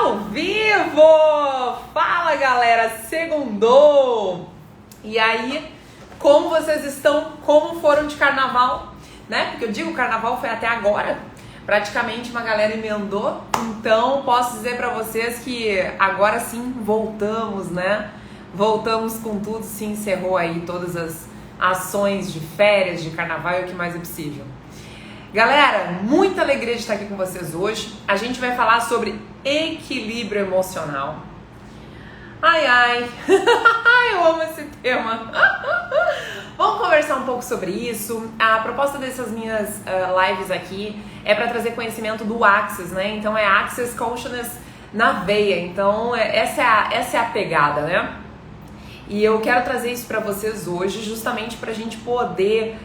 Ao vivo! Fala, galera! Segundou! E aí, como vocês estão? Como foram de carnaval? Né? Porque eu digo, carnaval foi até agora. Praticamente uma galera emendou. Então, posso dizer pra vocês que agora sim voltamos, né? Voltamos com tudo, se encerrou aí todas as ações de férias, de carnaval e o que mais é possível. Galera, muita alegria de estar aqui com vocês hoje. A gente vai falar sobre equilíbrio emocional. Ai, ai, eu amo esse tema. Vamos conversar um pouco sobre isso. A proposta dessas minhas lives aqui é para trazer conhecimento do Access, né? Então é Access Consciousness na veia. Então essa é a pegada, né? E eu quero trazer isso para vocês hoje, justamente para a gente poder,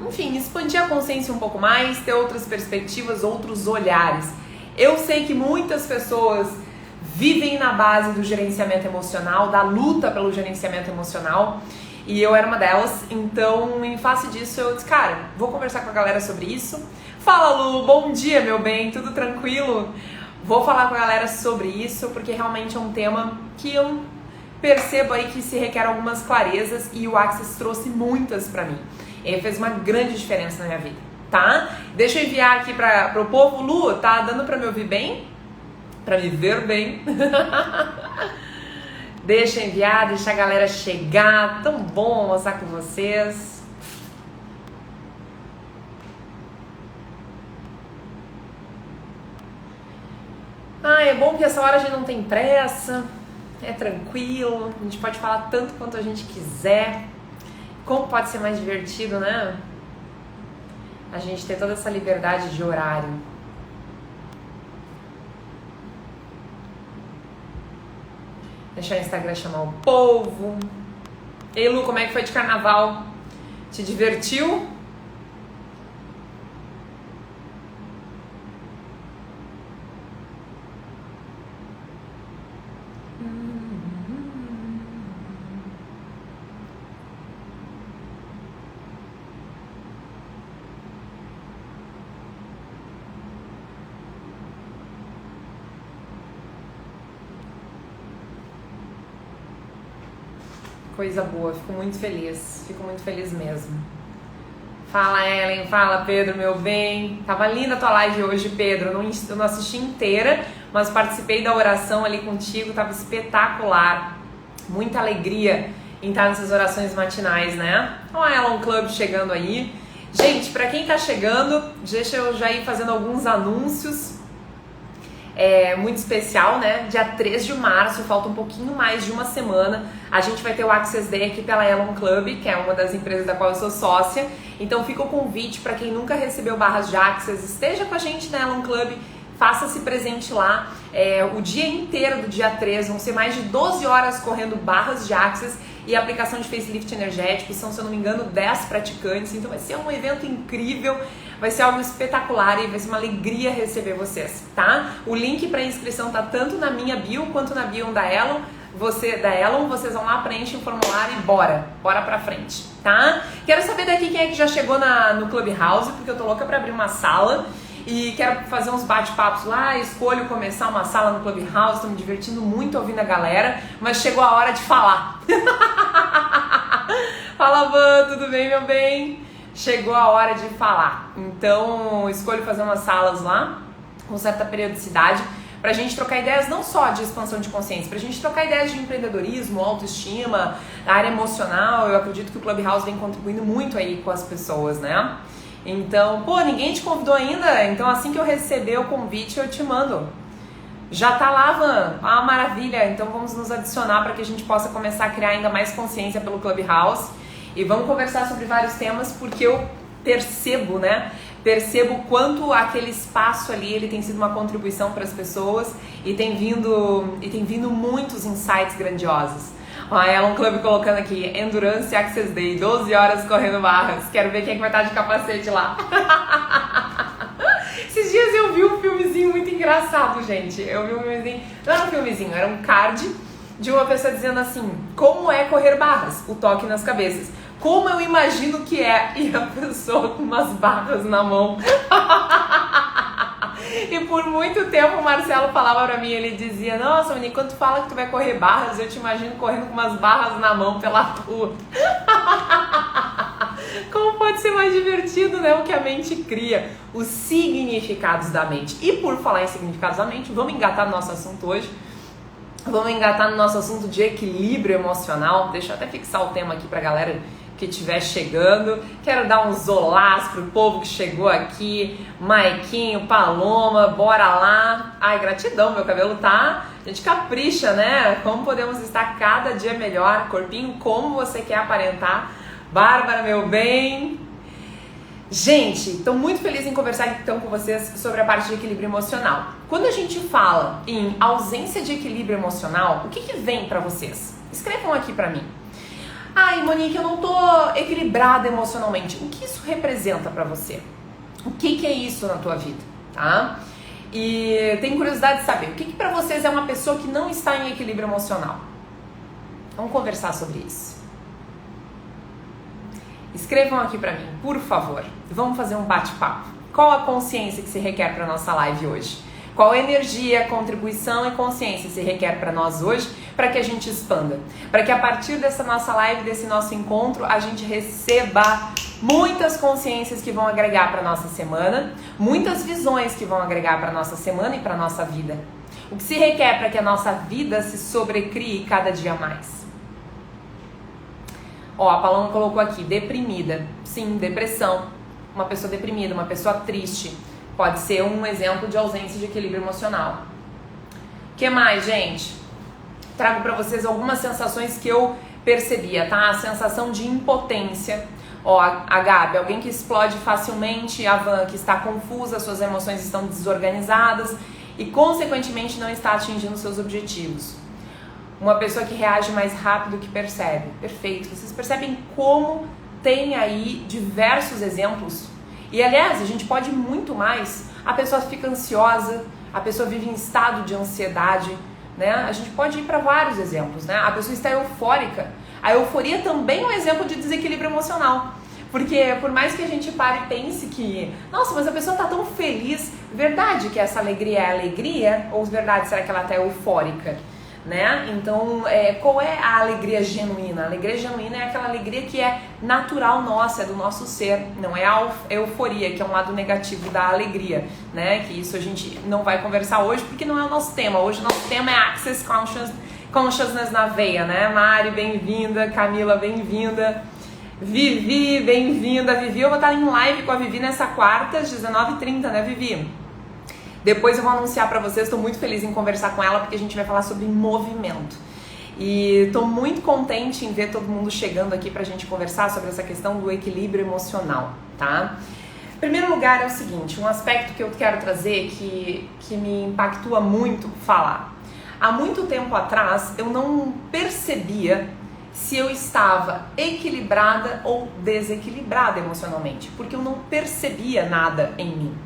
enfim, expandir a consciência um pouco mais, ter outras perspectivas, outros olhares. Eu sei que muitas pessoas vivem na base do gerenciamento emocional, da luta pelo gerenciamento emocional, e eu era uma delas. Então, em face disso, eu disse, cara, vou conversar com a galera sobre isso. Fala, Lu, bom dia, meu bem, tudo tranquilo? Vou falar com a galera sobre isso, porque realmente é um tema que eu percebo aí que se requer algumas clarezas e o Access trouxe muitas pra mim. Ele fez uma grande diferença na minha vida, tá? Deixa eu enviar aqui pro povo. Lu, tá dando pra me ouvir bem? Pra me ver bem? Deixa eu enviar, deixa a galera chegar. Tão bom almoçar com vocês. É bom que essa hora a gente não tem pressa. É tranquilo, a gente pode falar tanto quanto a gente quiser. Como pode ser mais divertido, né? A gente ter toda essa liberdade de horário. Deixar o Instagram chamar o povo. Ei, Lu, como é que foi de carnaval? Te divertiu? Coisa boa, fico muito feliz mesmo. Fala, Ellen, fala, Pedro, meu bem. Tava linda a tua live hoje, Pedro. Eu não assisti inteira, mas participei da oração ali contigo, tava espetacular. Muita alegria em estar nessas orações matinais, né? Olha a Elon Club chegando aí. Gente, pra quem tá chegando, deixa eu já ir fazendo alguns anúncios. É muito especial, né? Dia 3 de março, falta um pouquinho mais de uma semana, a gente vai ter o Access Day aqui pela Elon Club, que é uma das empresas da qual eu sou sócia. Então fica o convite para quem nunca recebeu barras de Access, esteja com a gente na Elon Club, faça-se presente lá. O dia inteiro do dia 3 vão ser mais de 12 horas correndo barras de Access e aplicação de facelift energético. São, se eu não me engano, 10 praticantes. Então vai ser um evento incrível, vai ser algo espetacular e vai ser uma alegria receber vocês, tá? O link para inscrição tá tanto na minha bio quanto na bio da Elon. Vocês vão lá, preenchem o formulário e bora pra frente, tá? Quero saber daqui quem é que já chegou no Clubhouse, porque eu tô louca pra abrir uma sala e quero fazer uns bate-papos lá. Escolho começar uma sala no Clubhouse, tô me divertindo muito ouvindo a galera, mas chegou a hora de falar. Fala, Van, tudo bem, meu bem? Chegou a hora de falar. Então, escolho fazer umas salas lá com certa periodicidade pra gente trocar ideias não só de expansão de consciência, pra gente trocar ideias de empreendedorismo, autoestima, área emocional. Eu acredito que o Clubhouse vem contribuindo muito aí com as pessoas, né? Então, ninguém te convidou ainda? Então assim que eu receber o convite eu te mando. Já tá lá, Van? Maravilha! Então vamos nos adicionar para que a gente possa começar a criar ainda mais consciência pelo Clubhouse. E vamos conversar sobre vários temas, porque eu percebo, né? Percebo quanto aquele espaço ali ele tem sido uma contribuição para as pessoas e tem vindo muitos insights grandiosos. A Elon Club colocando aqui, Endurance Access Day, 12 horas correndo barras. Quero ver quem é que vai estar de capacete lá. Esses dias eu vi um filmezinho muito engraçado, gente. Eu vi um filmezinho, não era um filmezinho, era um card de uma pessoa dizendo assim, como é correr barras? O toque nas cabeças. Como eu imagino que é? E a pessoa com umas barras na mão. E por muito tempo o Marcelo falava pra mim, ele dizia, nossa, Monique, quando tu fala que tu vai correr barras, eu te imagino correndo com umas barras na mão pela rua. Como pode ser mais divertido, né? O que a mente cria, os significados da mente. E por falar em significados da mente, vamos engatar no nosso assunto hoje. Vamos engatar no nosso assunto de equilíbrio emocional. Deixa eu até fixar o tema aqui pra galera que estiver chegando. Quero dar uns olás pro povo que chegou aqui. Maiquinho, Paloma, bora lá. Ai, gratidão, meu cabelo tá... A gente capricha, né? Como podemos estar cada dia melhor. Corpinho, como você quer aparentar. Bárbara, meu bem. Gente, estou muito feliz em conversar então com vocês sobre a parte de equilíbrio emocional. Quando a gente fala em ausência de equilíbrio emocional, o que vem para vocês? Escrevam aqui para mim. Ai, Monique, eu não tô equilibrada emocionalmente. O que isso representa para você? O que é isso na tua vida, tá? E tenho curiosidade de saber, o que para vocês é uma pessoa que não está em equilíbrio emocional? Vamos conversar sobre isso. Escrevam aqui pra mim, por favor. Vamos fazer um bate-papo. Qual a consciência que se requer para nossa live hoje? Qual energia, contribuição e consciência se requer para nós hoje para que a gente expanda? Para que a partir dessa nossa live, desse nosso encontro, a gente receba muitas consciências que vão agregar para nossa semana, muitas visões que vão agregar para nossa semana e para nossa vida. O que se requer para que a nossa vida se sobrecrie cada dia mais? Ó, a Paloma colocou aqui, deprimida. Sim, depressão. Uma pessoa deprimida, uma pessoa triste. Pode ser um exemplo de ausência de equilíbrio emocional. O que mais, gente? Trago pra vocês algumas sensações que eu percebia, tá? A sensação de impotência. Ó, a Gabi, alguém que explode facilmente. A Van, que está confusa, suas emoções estão desorganizadas e, consequentemente, não está atingindo seus objetivos. Uma pessoa que reage mais rápido que percebe. Perfeito. Vocês percebem como tem aí diversos exemplos? E, aliás, a gente pode ir muito mais. A pessoa fica ansiosa, a pessoa vive em estado de ansiedade, né? A gente pode ir para vários exemplos, né? A pessoa está eufórica. A euforia também é um exemplo de desequilíbrio emocional. Porque por mais que a gente pare e pense que, nossa, mas a pessoa está tão feliz, verdade que essa alegria é alegria? Ou verdade, será que ela está eufórica? Né? Então, qual é a alegria genuína? A alegria genuína é aquela alegria que é natural nossa, é do nosso ser, não é a euforia, que é um lado negativo da alegria, né? Que isso a gente não vai conversar hoje, porque não é o nosso tema. Hoje o nosso tema é Access Consciousness na veia, né? Mari, bem-vinda. Camila, bem-vinda. Vivi, bem-vinda. Vivi, eu vou estar em live com a Vivi nessa quarta, às 19h30, né, Vivi? Depois eu vou anunciar pra vocês, estou muito feliz em conversar com ela, porque a gente vai falar sobre movimento. E estou muito contente em ver todo mundo chegando aqui pra gente conversar sobre essa questão do equilíbrio emocional, tá? Em primeiro lugar é o seguinte, um aspecto que eu quero trazer que me impactua muito falar. Há muito tempo atrás eu não percebia se eu estava equilibrada ou desequilibrada emocionalmente, porque eu não percebia nada em mim.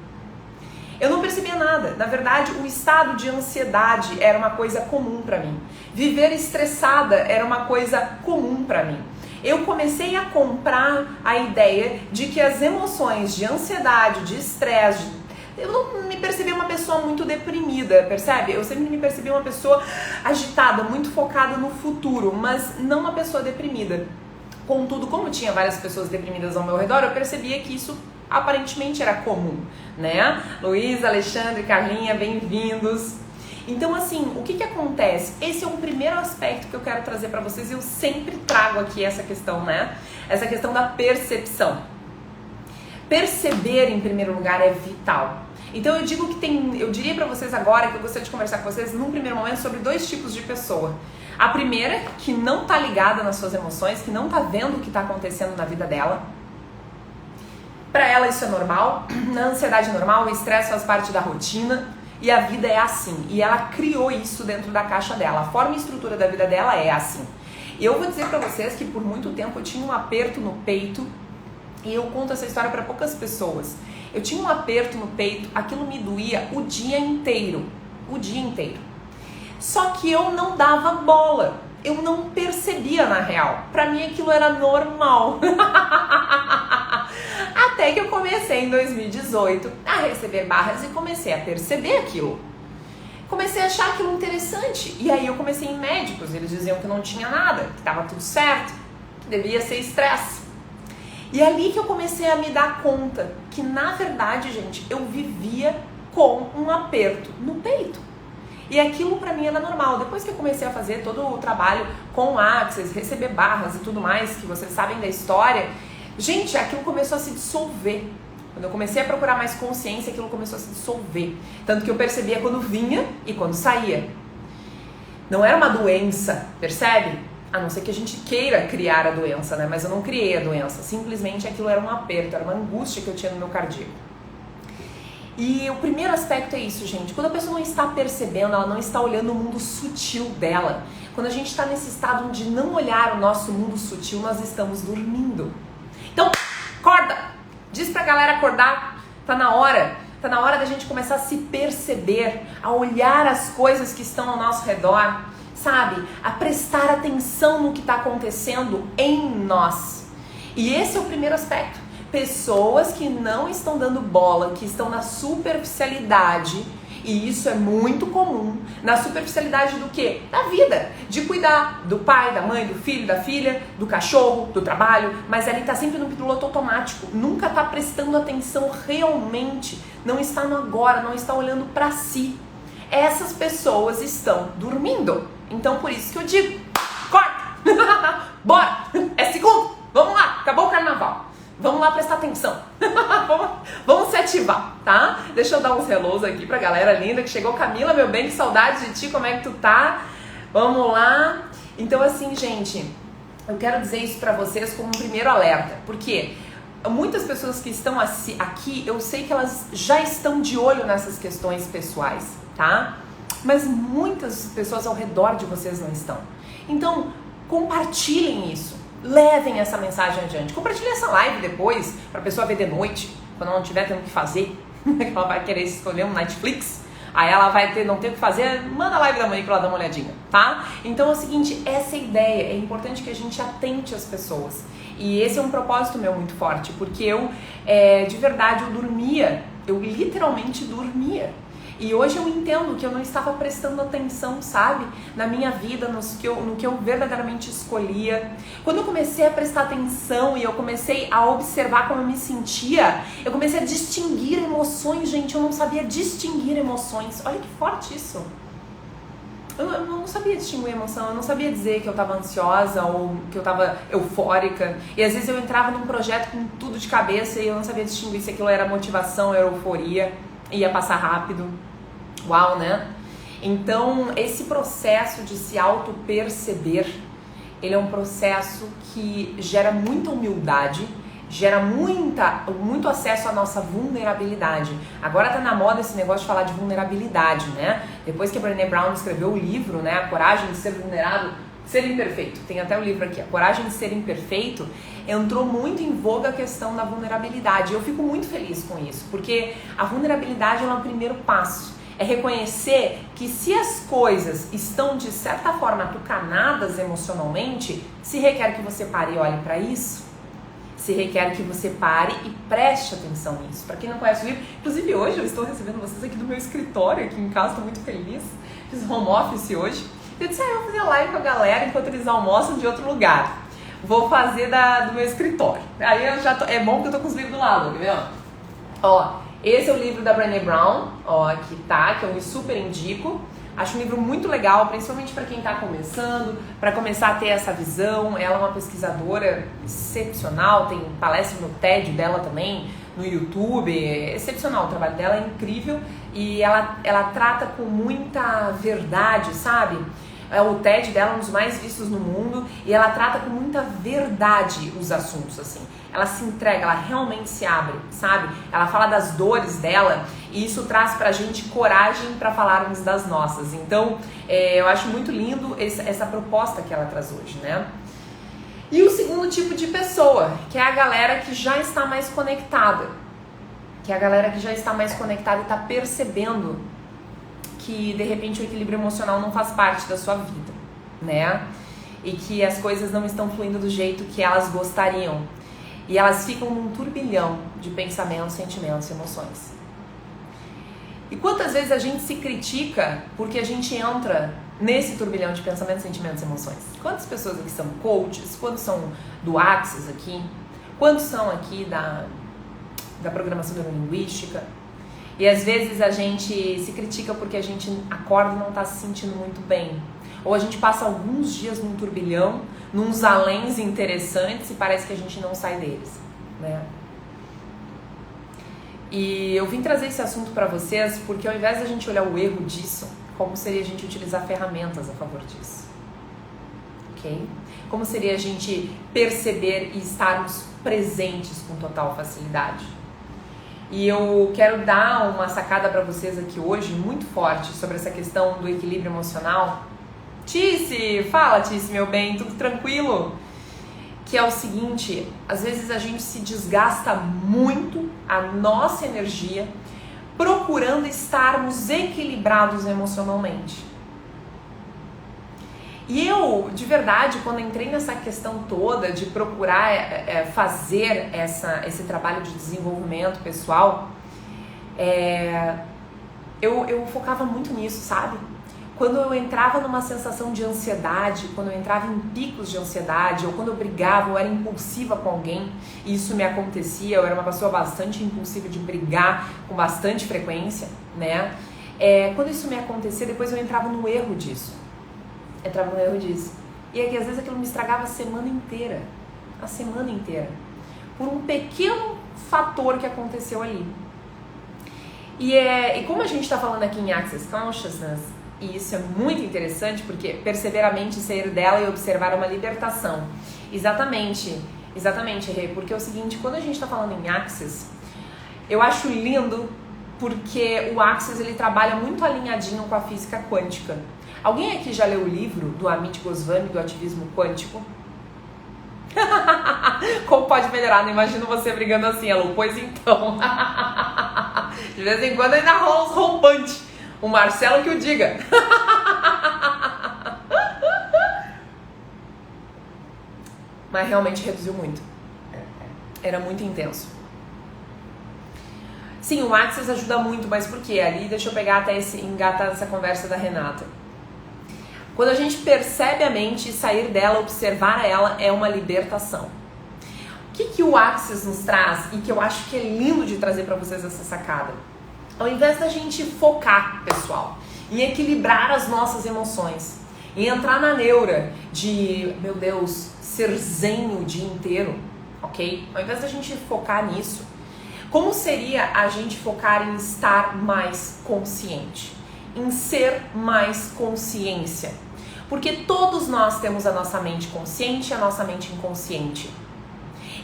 Eu não percebia nada. Na verdade, o estado de ansiedade era uma coisa comum para mim. Viver estressada era uma coisa comum para mim. Eu comecei a comprar a ideia de que as emoções de ansiedade, de estresse, eu não me percebia uma pessoa muito deprimida, percebe? Eu sempre me percebi uma pessoa agitada, muito focada no futuro, mas não uma pessoa deprimida. Contudo, como tinha várias pessoas deprimidas ao meu redor, eu percebia que isso aparentemente era comum, né? Luiz, Alexandre, Carlinha, bem-vindos. Então, assim, o que acontece? Esse é um primeiro aspecto que eu quero trazer para vocês e eu sempre trago aqui essa questão, né? Essa questão da percepção. Perceber, em primeiro lugar, é vital. Então, eu diria para vocês agora que eu gostaria de conversar com vocês num primeiro momento sobre dois tipos de pessoa. A primeira, que não tá ligada nas suas emoções, que não tá vendo o que tá acontecendo na vida dela. Para ela isso é normal, na ansiedade é normal, o estresse faz parte da rotina e a vida é assim. E ela criou isso dentro da caixa dela, a forma e estrutura da vida dela é assim. E eu vou dizer para vocês que por muito tempo eu tinha um aperto no peito e eu conto essa história para poucas pessoas. Eu tinha um aperto no peito, aquilo me doía o dia inteiro, Só que eu não dava bola, eu não percebia na real, para mim aquilo era normal. Até que eu comecei em 2018 a receber barras e comecei a perceber aquilo. Comecei a achar aquilo interessante. E aí eu comecei em médicos, eles diziam que não tinha nada, que estava tudo certo, que devia ser estresse. E é ali que eu comecei a me dar conta que, na verdade, gente, eu vivia com um aperto no peito. E aquilo pra mim era normal. Depois que eu comecei a fazer todo o trabalho com Access, receber barras e tudo mais, que vocês sabem da história, gente, aquilo começou a se dissolver. Quando eu comecei a procurar mais consciência, aquilo começou a se dissolver. Tanto que eu percebia quando vinha e quando saía. Não era uma doença, percebe? A não ser que a gente queira criar a doença, né? Mas eu não criei a doença. Simplesmente aquilo era um aperto, era uma angústia que eu tinha no meu cardíaco. E o primeiro aspecto é isso, gente. Quando a pessoa não está percebendo, ela não está olhando o mundo sutil dela. Quando a gente está nesse estado de não olhar o nosso mundo sutil, nós estamos dormindo. Então, acorda! Diz pra galera acordar. Tá na hora. Tá na hora da gente começar a se perceber, a olhar as coisas que estão ao nosso redor, sabe? A prestar atenção no que está acontecendo em nós. E esse é o primeiro aspecto. Pessoas que não estão dando bola, que estão na superficialidade, e isso é muito comum, na superficialidade do quê? Da vida, de cuidar do pai, da mãe, do filho, da filha, do cachorro, do trabalho, mas ali tá sempre no piloto automático, nunca tá prestando atenção realmente, não está no agora, não está olhando para si. Essas pessoas estão dormindo. Então por isso que eu digo, acorda, bora, é segundo, vamos lá, acabou o carnaval. Vamos lá prestar atenção. vamos se ativar, tá? Deixa eu dar uns hellos aqui pra galera linda que chegou. Camila, meu bem, que saudade de ti, como é que tu tá? Vamos lá. Então assim, gente, eu quero dizer isso pra vocês como um primeiro alerta. Porque muitas pessoas que estão aqui, eu sei que elas já estão de olho nessas questões pessoais, tá? Mas muitas pessoas ao redor de vocês não estão. Então, compartilhem isso. Levem essa mensagem adiante. Compartilhe essa live depois pra pessoa ver de noite, quando ela não tiver tendo o que fazer. Ela vai querer escolher um Netflix, aí ela vai não ter o que fazer, manda a live da manhã pra ela dar uma olhadinha, tá? Então é o seguinte, essa é a ideia. É importante que a gente atente as pessoas. E esse é um propósito meu muito forte, porque eu, de verdade, eu dormia. Eu literalmente dormia. E hoje eu entendo que eu não estava prestando atenção, sabe? Na minha vida, no que eu verdadeiramente escolhia. Quando eu comecei a prestar atenção e eu comecei a observar como eu me sentia, eu comecei a distinguir emoções, gente. Eu não sabia distinguir emoções. Olha que forte isso. Eu não sabia distinguir emoção, eu não sabia dizer que eu estava ansiosa ou que eu estava eufórica. E às vezes eu entrava num projeto com tudo de cabeça e eu não sabia distinguir se aquilo era motivação, era euforia, ia passar rápido. Uau, né? Então, esse processo de se auto-perceber, ele é um processo que gera muita humildade, gera muito acesso à nossa vulnerabilidade. Agora tá na moda esse negócio de falar de vulnerabilidade, né? Depois que a Brené Brown escreveu o livro, né? A Coragem de Ser Vulnerável, Ser Imperfeito. Tem até o livro aqui, A Coragem de Ser Imperfeito. Entrou muito em voga a questão da vulnerabilidade. Eu fico muito feliz com isso, porque a vulnerabilidade é o primeiro passo. É reconhecer que se as coisas estão de certa forma atucanadas emocionalmente, se requer que você pare e olhe para isso. Se requer que você pare e preste atenção nisso. Para quem não conhece o livro, inclusive hoje eu estou recebendo vocês aqui do meu escritório, aqui em casa, estou muito feliz. Fiz home office hoje. Eu disse, eu vou fazer live com a galera enquanto eles almoçam de outro lugar. Vou fazer do meu escritório. Aí eu já é bom que eu tô com os livros do lado, quer ver? Ó, esse é o livro da Brené Brown, ó, que eu super indico. Acho um livro muito legal, principalmente para quem está começando, para começar a ter essa visão. Ela é uma pesquisadora excepcional, tem palestra no TED dela também, no YouTube. É excepcional, o trabalho dela é incrível e ela trata com muita verdade, sabe? O TED dela é um dos mais vistos no mundo e ela trata com muita verdade os assuntos, assim. Ela se entrega, ela realmente se abre, sabe? Ela fala das dores dela e isso traz pra gente coragem para falarmos das nossas. Então, eu acho muito lindo essa proposta que ela traz hoje, né? E o segundo tipo de pessoa, que é a galera que já está mais conectada. Que é a galera que já está mais conectada e está percebendo que, de repente, o equilíbrio emocional não faz parte da sua vida, né? E que as coisas não estão fluindo do jeito que elas gostariam. E elas ficam num turbilhão de pensamentos, sentimentos e emoções. E quantas vezes a gente se critica porque a gente entra nesse turbilhão de pensamentos, sentimentos e emoções? Quantas pessoas aqui são coaches? Quantos são do Axis aqui? Quantos são aqui da programação neurolinguística? E às vezes a gente se critica porque a gente acorda e não está se sentindo muito bem. Ou a gente passa alguns dias num turbilhão, nos aléns interessantes e parece que a gente não sai deles, né? E eu vim trazer esse assunto para vocês porque ao invés da gente olhar o erro disso, como seria a gente utilizar ferramentas a favor disso? Ok? Como seria a gente perceber e estarmos presentes com total facilidade? E eu quero dar uma sacada para vocês aqui hoje muito forte sobre essa questão do equilíbrio emocional. Tice, fala Tice, meu bem, tudo tranquilo? Que é o seguinte, às vezes a gente se desgasta muito a nossa energia procurando estarmos equilibrados emocionalmente. E eu, de verdade, quando entrei nessa questão toda de procurar fazer esse trabalho de desenvolvimento pessoal, eu focava muito nisso, sabe? Quando eu entrava numa sensação de ansiedade, quando eu entrava em picos de ansiedade, ou quando eu brigava, eu era impulsiva com alguém, e isso me acontecia, eu era uma pessoa bastante impulsiva de brigar com bastante frequência, né? Quando isso me acontecia, depois eu entrava no erro disso. E aqui, às vezes aquilo me estragava a semana inteira, por um pequeno fator que aconteceu ali. E como a gente está falando aqui em Access Consciousness, e isso é muito interessante porque perceber a mente, sair dela e observar uma libertação. Exatamente, Rê, porque é o seguinte, quando a gente está falando em Access, eu acho lindo porque o Access ele trabalha muito alinhadinho com a física quântica. Alguém aqui já leu o livro do Amit Goswami, do ativismo quântico? Como pode melhorar? Não imagino você brigando assim, Alô. Pois então. De vez em quando ainda rola uns rompantes. O Marcelo que o diga. Mas realmente reduziu muito. Era muito intenso. Sim, o Access ajuda muito, mas por quê? Ali, deixa eu pegar até engatar essa conversa da Renata. Quando a gente percebe a mente e sair dela, observar ela, é uma libertação. O que o Access nos traz e que eu acho que é lindo de trazer para vocês essa sacada? Ao invés da gente focar, pessoal, em equilibrar as nossas emoções, em entrar na neura de, meu Deus, ser zen o dia inteiro, ok? Ao invés da gente focar nisso, como seria a gente focar em estar mais consciente? Em ser mais consciência? Porque todos nós temos a nossa mente consciente e a nossa mente inconsciente.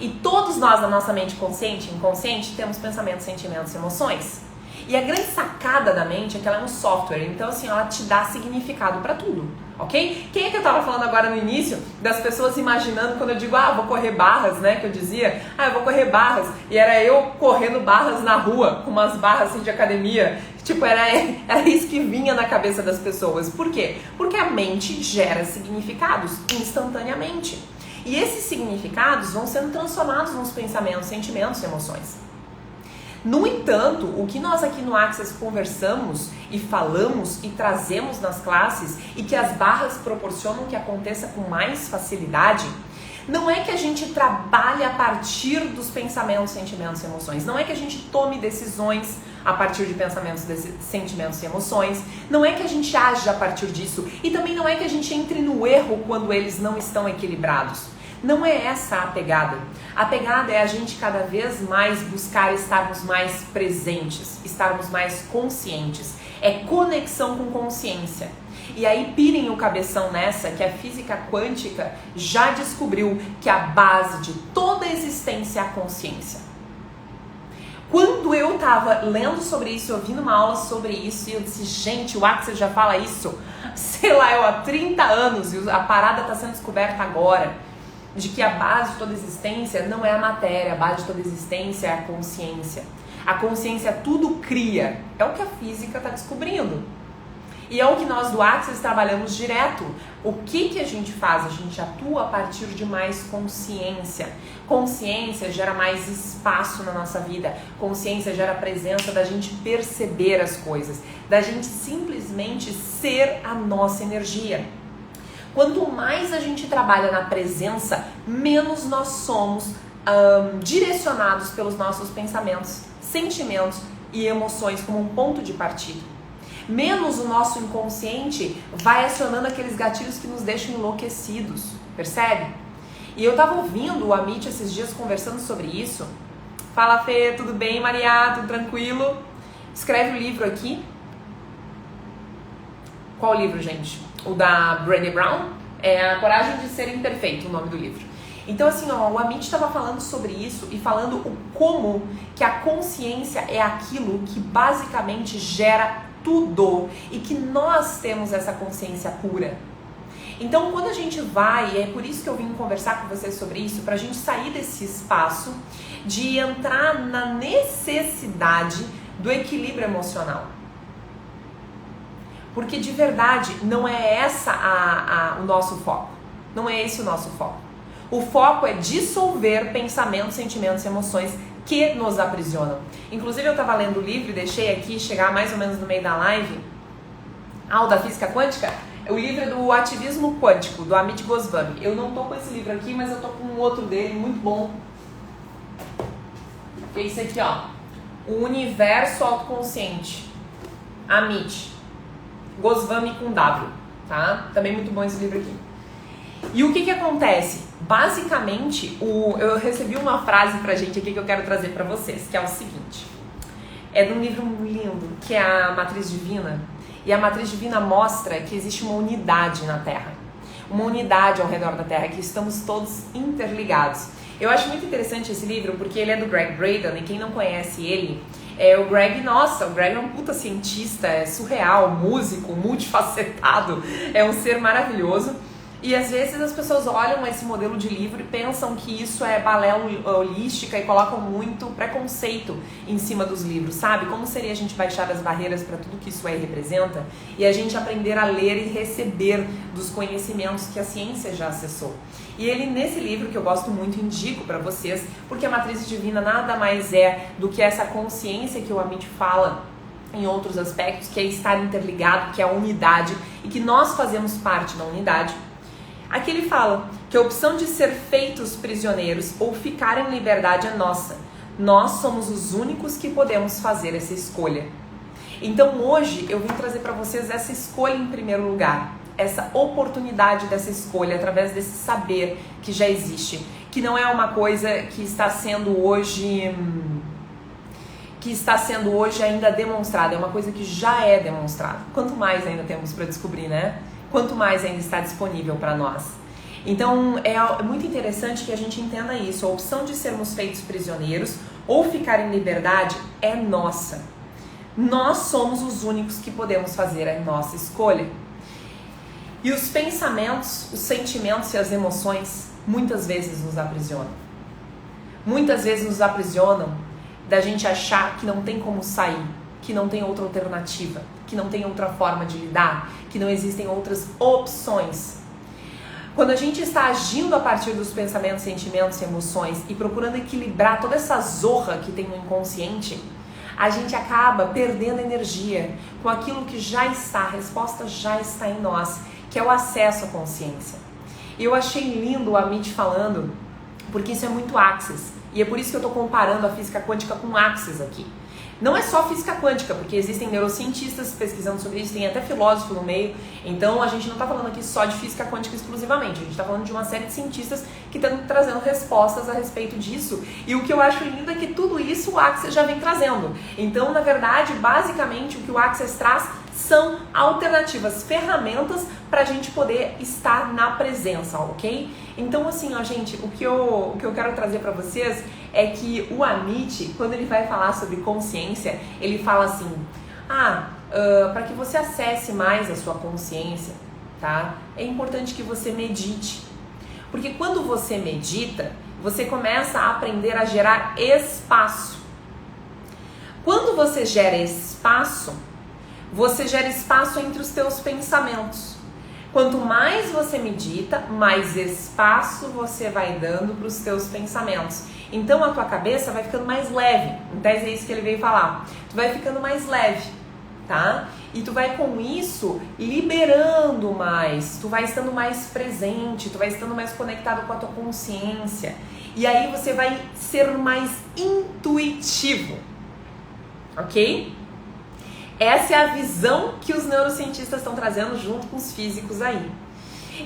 E todos nós, a nossa mente consciente e inconsciente, temos pensamentos, sentimentos e emoções. E a grande sacada da mente é que ela é um software, então assim, ela te dá significado pra tudo, ok? Quem é que eu tava falando agora no início das pessoas imaginando quando eu digo, vou correr barras, né? Que eu dizia, eu vou correr barras. E era eu correndo barras na rua, com umas barras assim de academia. Tipo, era isso que vinha na cabeça das pessoas. Por quê? Porque a mente gera significados instantaneamente. E esses significados vão sendo transformados nos pensamentos, sentimentos e emoções. No entanto, o que nós aqui no Access conversamos e falamos e trazemos nas classes e que as barras proporcionam que aconteça com mais facilidade, não é que a gente trabalhe a partir dos pensamentos, sentimentos e emoções. Não é que a gente tome decisões a partir de pensamentos, sentimentos e emoções. Não é que a gente age a partir disso. E também não é que a gente entre no erro quando eles não estão equilibrados. Não é essa a pegada. A pegada é a gente cada vez mais buscar estarmos mais presentes, estarmos mais conscientes. É conexão com consciência. E aí pirem o cabeção nessa que a física quântica já descobriu que a base de toda a existência é a consciência. Quando eu tava lendo sobre isso, ouvindo uma aula sobre isso, e eu disse, gente, o Access já fala isso, sei lá, há 30 anos, e a parada tá sendo descoberta agora. De que a base de toda existência não é a matéria, a base de toda existência é a consciência. A consciência tudo cria, é o que a física está descobrindo. E é o que nós do Access trabalhamos direto. O que a gente faz? A gente atua a partir de mais consciência. Consciência gera mais espaço na nossa vida. Consciência gera a presença da gente perceber as coisas, da gente simplesmente ser a nossa energia. Quanto mais a gente trabalha na presença, menos nós somos direcionados pelos nossos pensamentos, sentimentos e emoções como um ponto de partida. Menos o nosso inconsciente vai acionando aqueles gatilhos que nos deixam enlouquecidos, percebe? E eu tava ouvindo o Amit esses dias conversando sobre isso. Fala, Fê, tudo bem, Maria? Tudo tranquilo? Escreve o livro aqui. Qual livro, gente? O da Brené Brown? É A Coragem de Ser Imperfeito, o nome do livro. Então, assim, ó, o Amit estava falando sobre isso e falando o como que a consciência é aquilo que basicamente gera tudo e que nós temos essa consciência pura. Então, quando a gente vai, e é por isso que eu vim conversar com vocês sobre isso, para a gente sair desse espaço de entrar na necessidade do equilíbrio emocional. Porque de verdade não é essa o nosso foco. Não é esse o nosso foco. O foco é dissolver pensamentos, sentimentos e emoções que nos aprisionam. Inclusive eu estava lendo o livro e deixei aqui chegar mais ou menos no meio da live. O da física quântica. O livro é do ativismo quântico, do Amit Goswami. Eu não tô com esse livro aqui, mas eu tô com um outro dele, muito bom. Que é esse aqui, ó. O Universo Autoconsciente. Amit Goswami com W, tá? Também muito bom esse livro aqui. E o que acontece? Basicamente, eu recebi uma frase pra gente aqui que eu quero trazer pra vocês, que é o seguinte. É de um livro lindo, que é a Matriz Divina. E a Matriz Divina mostra que existe uma unidade na Terra. Uma unidade ao redor da Terra, que estamos todos interligados. Eu acho muito interessante esse livro, porque ele é do Gregg Braden, e quem não conhece ele... o Gregg é um puta cientista, é surreal, músico, multifacetado, é um ser maravilhoso. E às vezes as pessoas olham esse modelo de livro e pensam que isso é balela holística e colocam muito preconceito em cima dos livros, sabe? Como seria a gente baixar as barreiras para tudo que isso aí representa e a gente aprender a ler e receber dos conhecimentos que a ciência já acessou. E ele, nesse livro, que eu gosto muito, indico para vocês, porque a Matriz Divina nada mais é do que essa consciência que o Amit fala em outros aspectos, que é estar interligado, que é a unidade, e que nós fazemos parte da unidade. Aqui ele fala que a opção de ser feitos prisioneiros ou ficar em liberdade é nossa. Nós somos os únicos que podemos fazer essa escolha. Então hoje eu vim trazer para vocês essa escolha em primeiro lugar. Essa oportunidade dessa escolha através desse saber que já existe. Que não é uma coisa que está sendo hoje ainda demonstrada. É uma coisa que já é demonstrada. Quanto mais ainda temos para descobrir, né? Quanto mais ainda está disponível para nós. Então é muito interessante que a gente entenda isso. A opção de sermos feitos prisioneiros ou ficar em liberdade é nossa. Nós somos os únicos que podemos fazer a nossa escolha. E os pensamentos, os sentimentos e as emoções muitas vezes nos aprisionam. Muitas vezes nos aprisionam da gente achar que não tem como sair, que não tem outra alternativa, que não tem outra forma de lidar, que não existem outras opções. Quando a gente está agindo a partir dos pensamentos, sentimentos e emoções e procurando equilibrar toda essa zorra que tem no inconsciente, a gente acaba perdendo energia com aquilo que já está, a resposta já está em nós, que é o acesso à consciência. E eu achei lindo o Amit falando, porque isso é muito Access, e é por isso que eu estou comparando a física quântica com Access aqui. Não é só física quântica, porque existem neurocientistas pesquisando sobre isso, tem até filósofo no meio, então a gente não está falando aqui só de física quântica exclusivamente, a gente está falando de uma série de cientistas que estão trazendo respostas a respeito disso, e o que eu acho lindo é que tudo isso o Access já vem trazendo. Então, na verdade, basicamente o que o Access traz são alternativas, ferramentas para a gente poder estar na presença, ok? Então, assim, ó, gente, o que eu quero trazer para vocês é que o Amit, quando ele vai falar sobre consciência, ele fala assim, para que você acesse mais a sua consciência, tá? É importante que você medite. Porque quando você medita, você começa a aprender a gerar espaço. Quando você gera espaço, você gera espaço entre os teus pensamentos. Quanto mais você medita, mais espaço você vai dando para os teus pensamentos. Então a tua cabeça vai ficando mais leve. Em tese é isso que ele veio falar. Tu vai ficando mais leve, tá? E tu vai com isso liberando mais, tu vai estando mais presente, tu vai estando mais conectado com a tua consciência. E aí você vai ser mais intuitivo, ok? Essa é a visão que os neurocientistas estão trazendo junto com os físicos aí.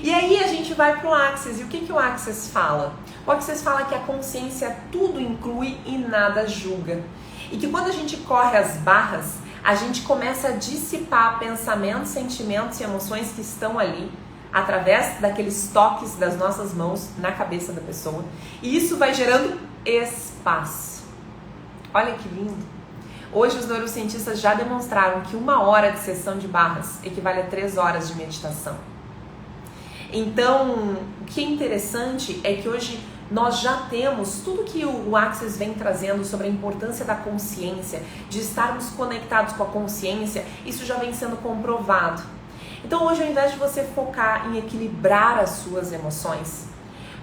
E aí a gente vai pro Access. E o que o Access fala? O Access fala que a consciência tudo inclui e nada julga. E que quando a gente corre as barras, a gente começa a dissipar pensamentos, sentimentos e emoções que estão ali através daqueles toques das nossas mãos na cabeça da pessoa. E isso vai gerando espaço. Olha que lindo! Hoje os neurocientistas já demonstraram que 1 hora de sessão de barras equivale a 3 horas de meditação. Então, o que é interessante é que hoje nós já temos tudo que o Access vem trazendo sobre a importância da consciência, de estarmos conectados com a consciência, isso já vem sendo comprovado. Então hoje, ao invés de você focar em equilibrar as suas emoções,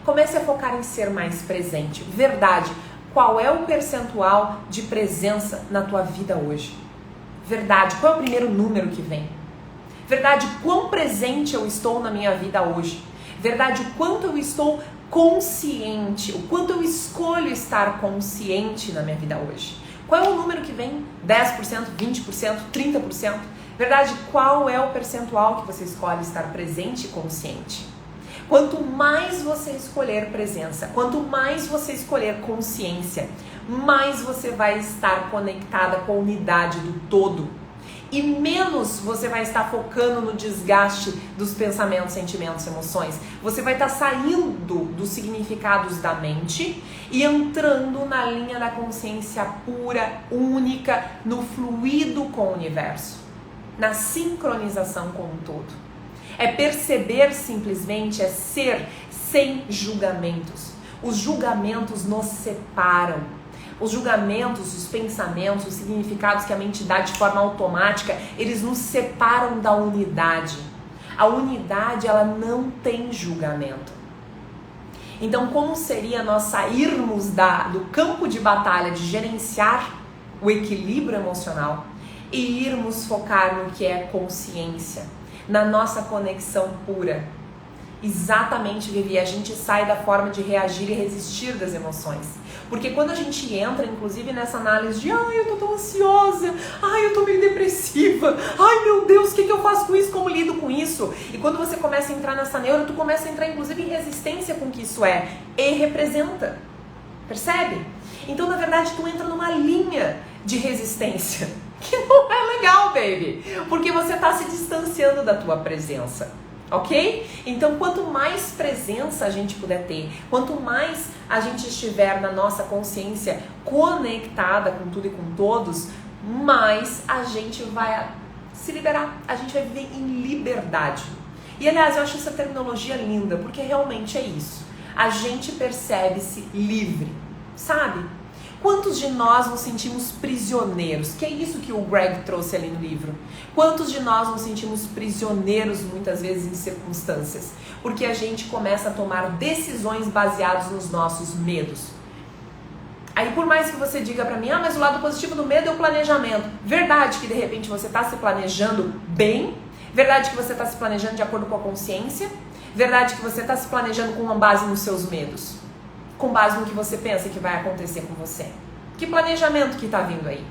comece a focar em ser mais presente. Verdade, qual é o percentual de presença na tua vida hoje? Verdade, qual é o primeiro número que vem? Verdade, quão presente eu estou na minha vida hoje? Verdade, o quanto eu estou consciente, o quanto eu escolho estar consciente na minha vida hoje? Qual é o número que vem? 10%, 20%, 30%? Verdade, qual é o percentual que você escolhe estar presente e consciente? Quanto mais você escolher presença, quanto mais você escolher consciência, mais você vai estar conectada com a unidade do todo. E menos você vai estar focando no desgaste dos pensamentos, sentimentos, emoções. Você vai estar saindo dos significados da mente e entrando na linha da consciência pura, única, no fluido com o universo, na sincronização com o todo. É perceber simplesmente, é ser sem julgamentos. Os julgamentos nos separam. Os julgamentos, os pensamentos, os significados que a mente dá de forma automática, eles nos separam da unidade. A unidade, ela não tem julgamento. Então, como seria nós sairmos do campo de batalha, de gerenciar o equilíbrio emocional e irmos focar no que é consciência, na nossa conexão pura? Exatamente, Vivi, a gente sai da forma de reagir e resistir das emoções. Porque quando a gente entra, inclusive, nessa análise de eu tô tão ansiosa, eu tô meio depressiva, meu Deus, o que eu faço com isso, como lido com isso? E quando você começa a entrar nessa neura, tu começa a entrar, inclusive, em resistência com o que isso é e representa. Percebe? Então, na verdade, tu entra numa linha de resistência, que não é legal, baby, porque você tá se distanciando da tua presença. Ok? Então, quanto mais presença a gente puder ter, quanto mais a gente estiver na nossa consciência conectada com tudo e com todos, mais a gente vai se liberar, a gente vai viver em liberdade. E, aliás, eu acho essa terminologia linda, porque realmente é isso. A gente percebe-se livre, sabe? Quantos de nós nos sentimos prisioneiros? Que é isso que o Greg trouxe ali no livro. Quantos de nós nos sentimos prisioneiros muitas vezes em circunstâncias? Porque a gente começa a tomar decisões baseadas nos nossos medos. Aí por mais que você diga pra mim, mas o lado positivo do medo é o planejamento. Verdade que de repente você está se planejando bem? Verdade que você está se planejando de acordo com a consciência? Verdade que você está se planejando com uma base nos seus medos? Com base no que você pensa que vai acontecer com você? Que planejamento que está vindo aí?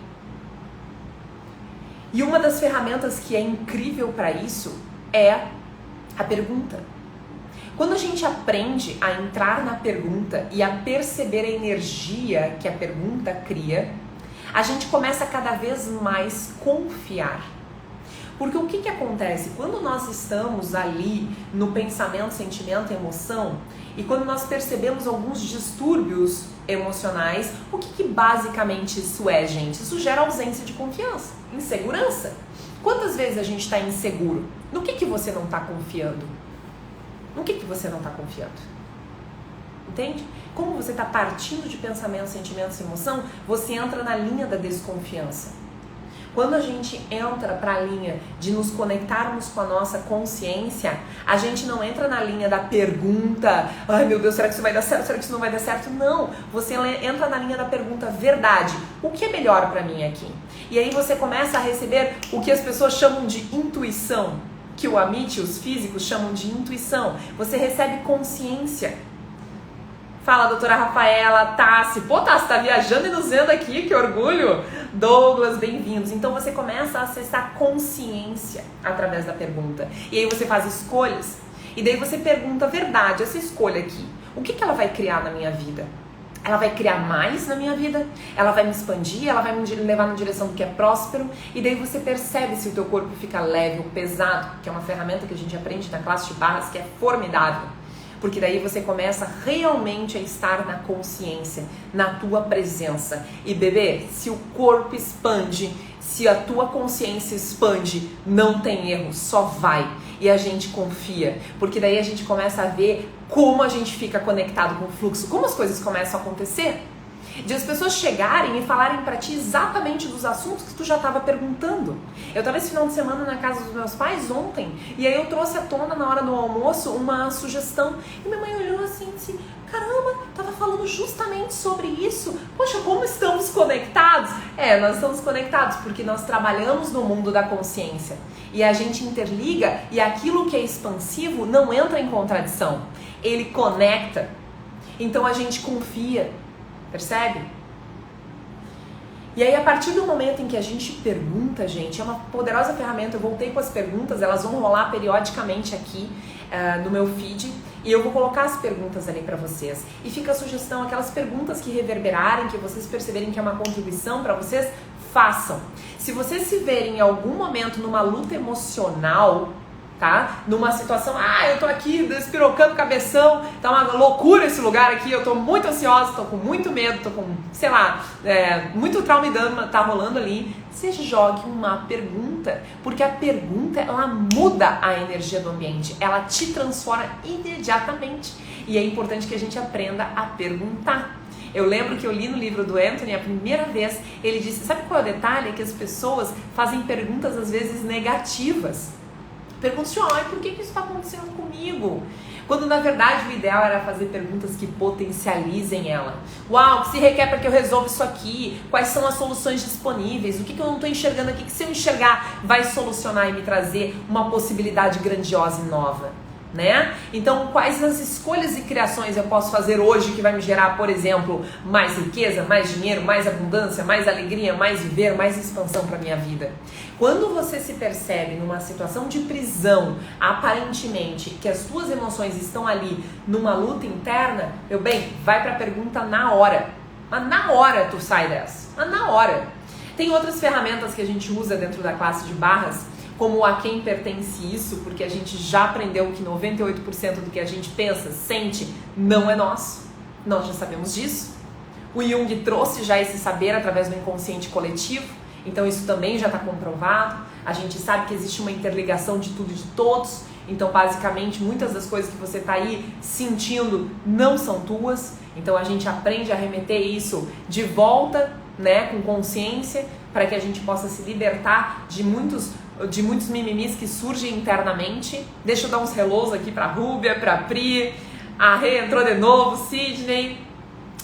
E uma das ferramentas que é incrível para isso é a pergunta. Quando a gente aprende a entrar na pergunta e a perceber a energia que a pergunta cria, a gente começa a cada vez mais confiar. Porque o que acontece? Quando nós estamos ali no pensamento, sentimento e emoção, e quando nós percebemos alguns distúrbios emocionais, o que basicamente isso é, gente? Isso gera ausência de confiança, insegurança. Quantas vezes a gente está inseguro? No que você não está confiando? No que você não está confiando? Entende? Como você está partindo de pensamento, sentimento e emoção, você entra na linha da desconfiança. Quando a gente entra para a linha de nos conectarmos com a nossa consciência, a gente não entra na linha da pergunta, ai meu Deus, será que isso vai dar certo, será que isso não vai dar certo? Não, você entra na linha da pergunta, verdade, o que é melhor para mim aqui? E aí você começa a receber o que as pessoas chamam de intuição, que o Amit, os físicos, chamam de intuição. Você recebe consciência. Fala, doutora Rafaela, Tassi. Pô, Tassi, tá viajando e nos vendo aqui, que orgulho. Douglas, bem-vindos. Então você começa a acessar consciência através da pergunta. E aí você faz escolhas. E daí você pergunta, verdade, essa escolha aqui, o que ela vai criar na minha vida? Ela vai criar mais na minha vida? Ela vai me expandir? Ela vai me levar na direção do que é próspero? E daí você percebe se o teu corpo fica leve ou pesado, que é uma ferramenta que a gente aprende na classe de barras que é formidável. Porque daí você começa realmente a estar na consciência, na tua presença. E bebê, se o corpo expande, se a tua consciência expande, não tem erro, só vai. E a gente confia, porque daí a gente começa a ver como a gente fica conectado com o fluxo, como as coisas começam a acontecer. De as pessoas chegarem e falarem pra ti exatamente dos assuntos que tu já estava perguntando. Eu estava esse final de semana na casa dos meus pais ontem, e aí eu trouxe à tona na hora do almoço uma sugestão, e minha mãe olhou assim e disse, caramba, tava falando justamente sobre isso. Poxa, como estamos conectados? Nós estamos conectados porque nós trabalhamos no mundo da consciência. E a gente interliga, e aquilo que é expansivo não entra em contradição. Ele conecta. Então a gente confia. Percebe? E aí, a partir do momento em que a gente pergunta, gente, é uma poderosa ferramenta. Eu voltei com as perguntas, elas vão rolar periodicamente aqui no meu feed. E eu vou colocar as perguntas ali pra vocês. E fica a sugestão, aquelas perguntas que reverberarem, que vocês perceberem que é uma contribuição pra vocês, façam. Se vocês se verem em algum momento numa luta emocional, tá? Numa situação, eu tô aqui despirocando cabeção, tá uma loucura esse lugar aqui, eu tô muito ansiosa, tô com muito medo, tô com, sei lá, muito trauma e dano tá rolando ali. Você jogue uma pergunta, porque a pergunta, ela muda a energia do ambiente, ela te transforma imediatamente. E é importante que a gente aprenda a perguntar. Eu lembro que eu li no livro do Anthony a primeira vez, ele disse, sabe qual é o detalhe? É que as pessoas fazem perguntas às vezes negativas. Pergunta-se, por que isso está acontecendo comigo? Quando na verdade o ideal era fazer perguntas que potencializem ela. Uau, o que se requer para que eu resolva isso aqui? Quais são as soluções disponíveis? O que eu não estou enxergando aqui? Que se eu enxergar vai solucionar e me trazer uma possibilidade grandiosa e nova? Né? Então, quais as escolhas e criações eu posso fazer hoje que vai me gerar, por exemplo, mais riqueza, mais dinheiro, mais abundância, mais alegria, mais viver, mais expansão para minha vida? Quando você se percebe numa situação de prisão, aparentemente, que as suas emoções estão ali numa luta interna, meu bem, vai para a pergunta na hora. Mas na hora tu sai dessa. Mas na hora. Tem outras ferramentas que a gente usa dentro da classe de barras, como a quem pertence isso, porque a gente já aprendeu que 98% do que a gente pensa, sente, não é nosso. Nós já sabemos disso. O Jung trouxe já esse saber através do inconsciente coletivo, então isso também já está comprovado. A gente sabe que existe uma interligação de tudo e de todos, então basicamente muitas das coisas que você está aí sentindo não são tuas, então a gente aprende a remeter isso de volta, né, com consciência, para que a gente possa se libertar de muitos mimimis que surgem internamente. Deixa eu dar uns hellos aqui pra Rúbia, pra Pri, a Rê entrou de novo, Sidney,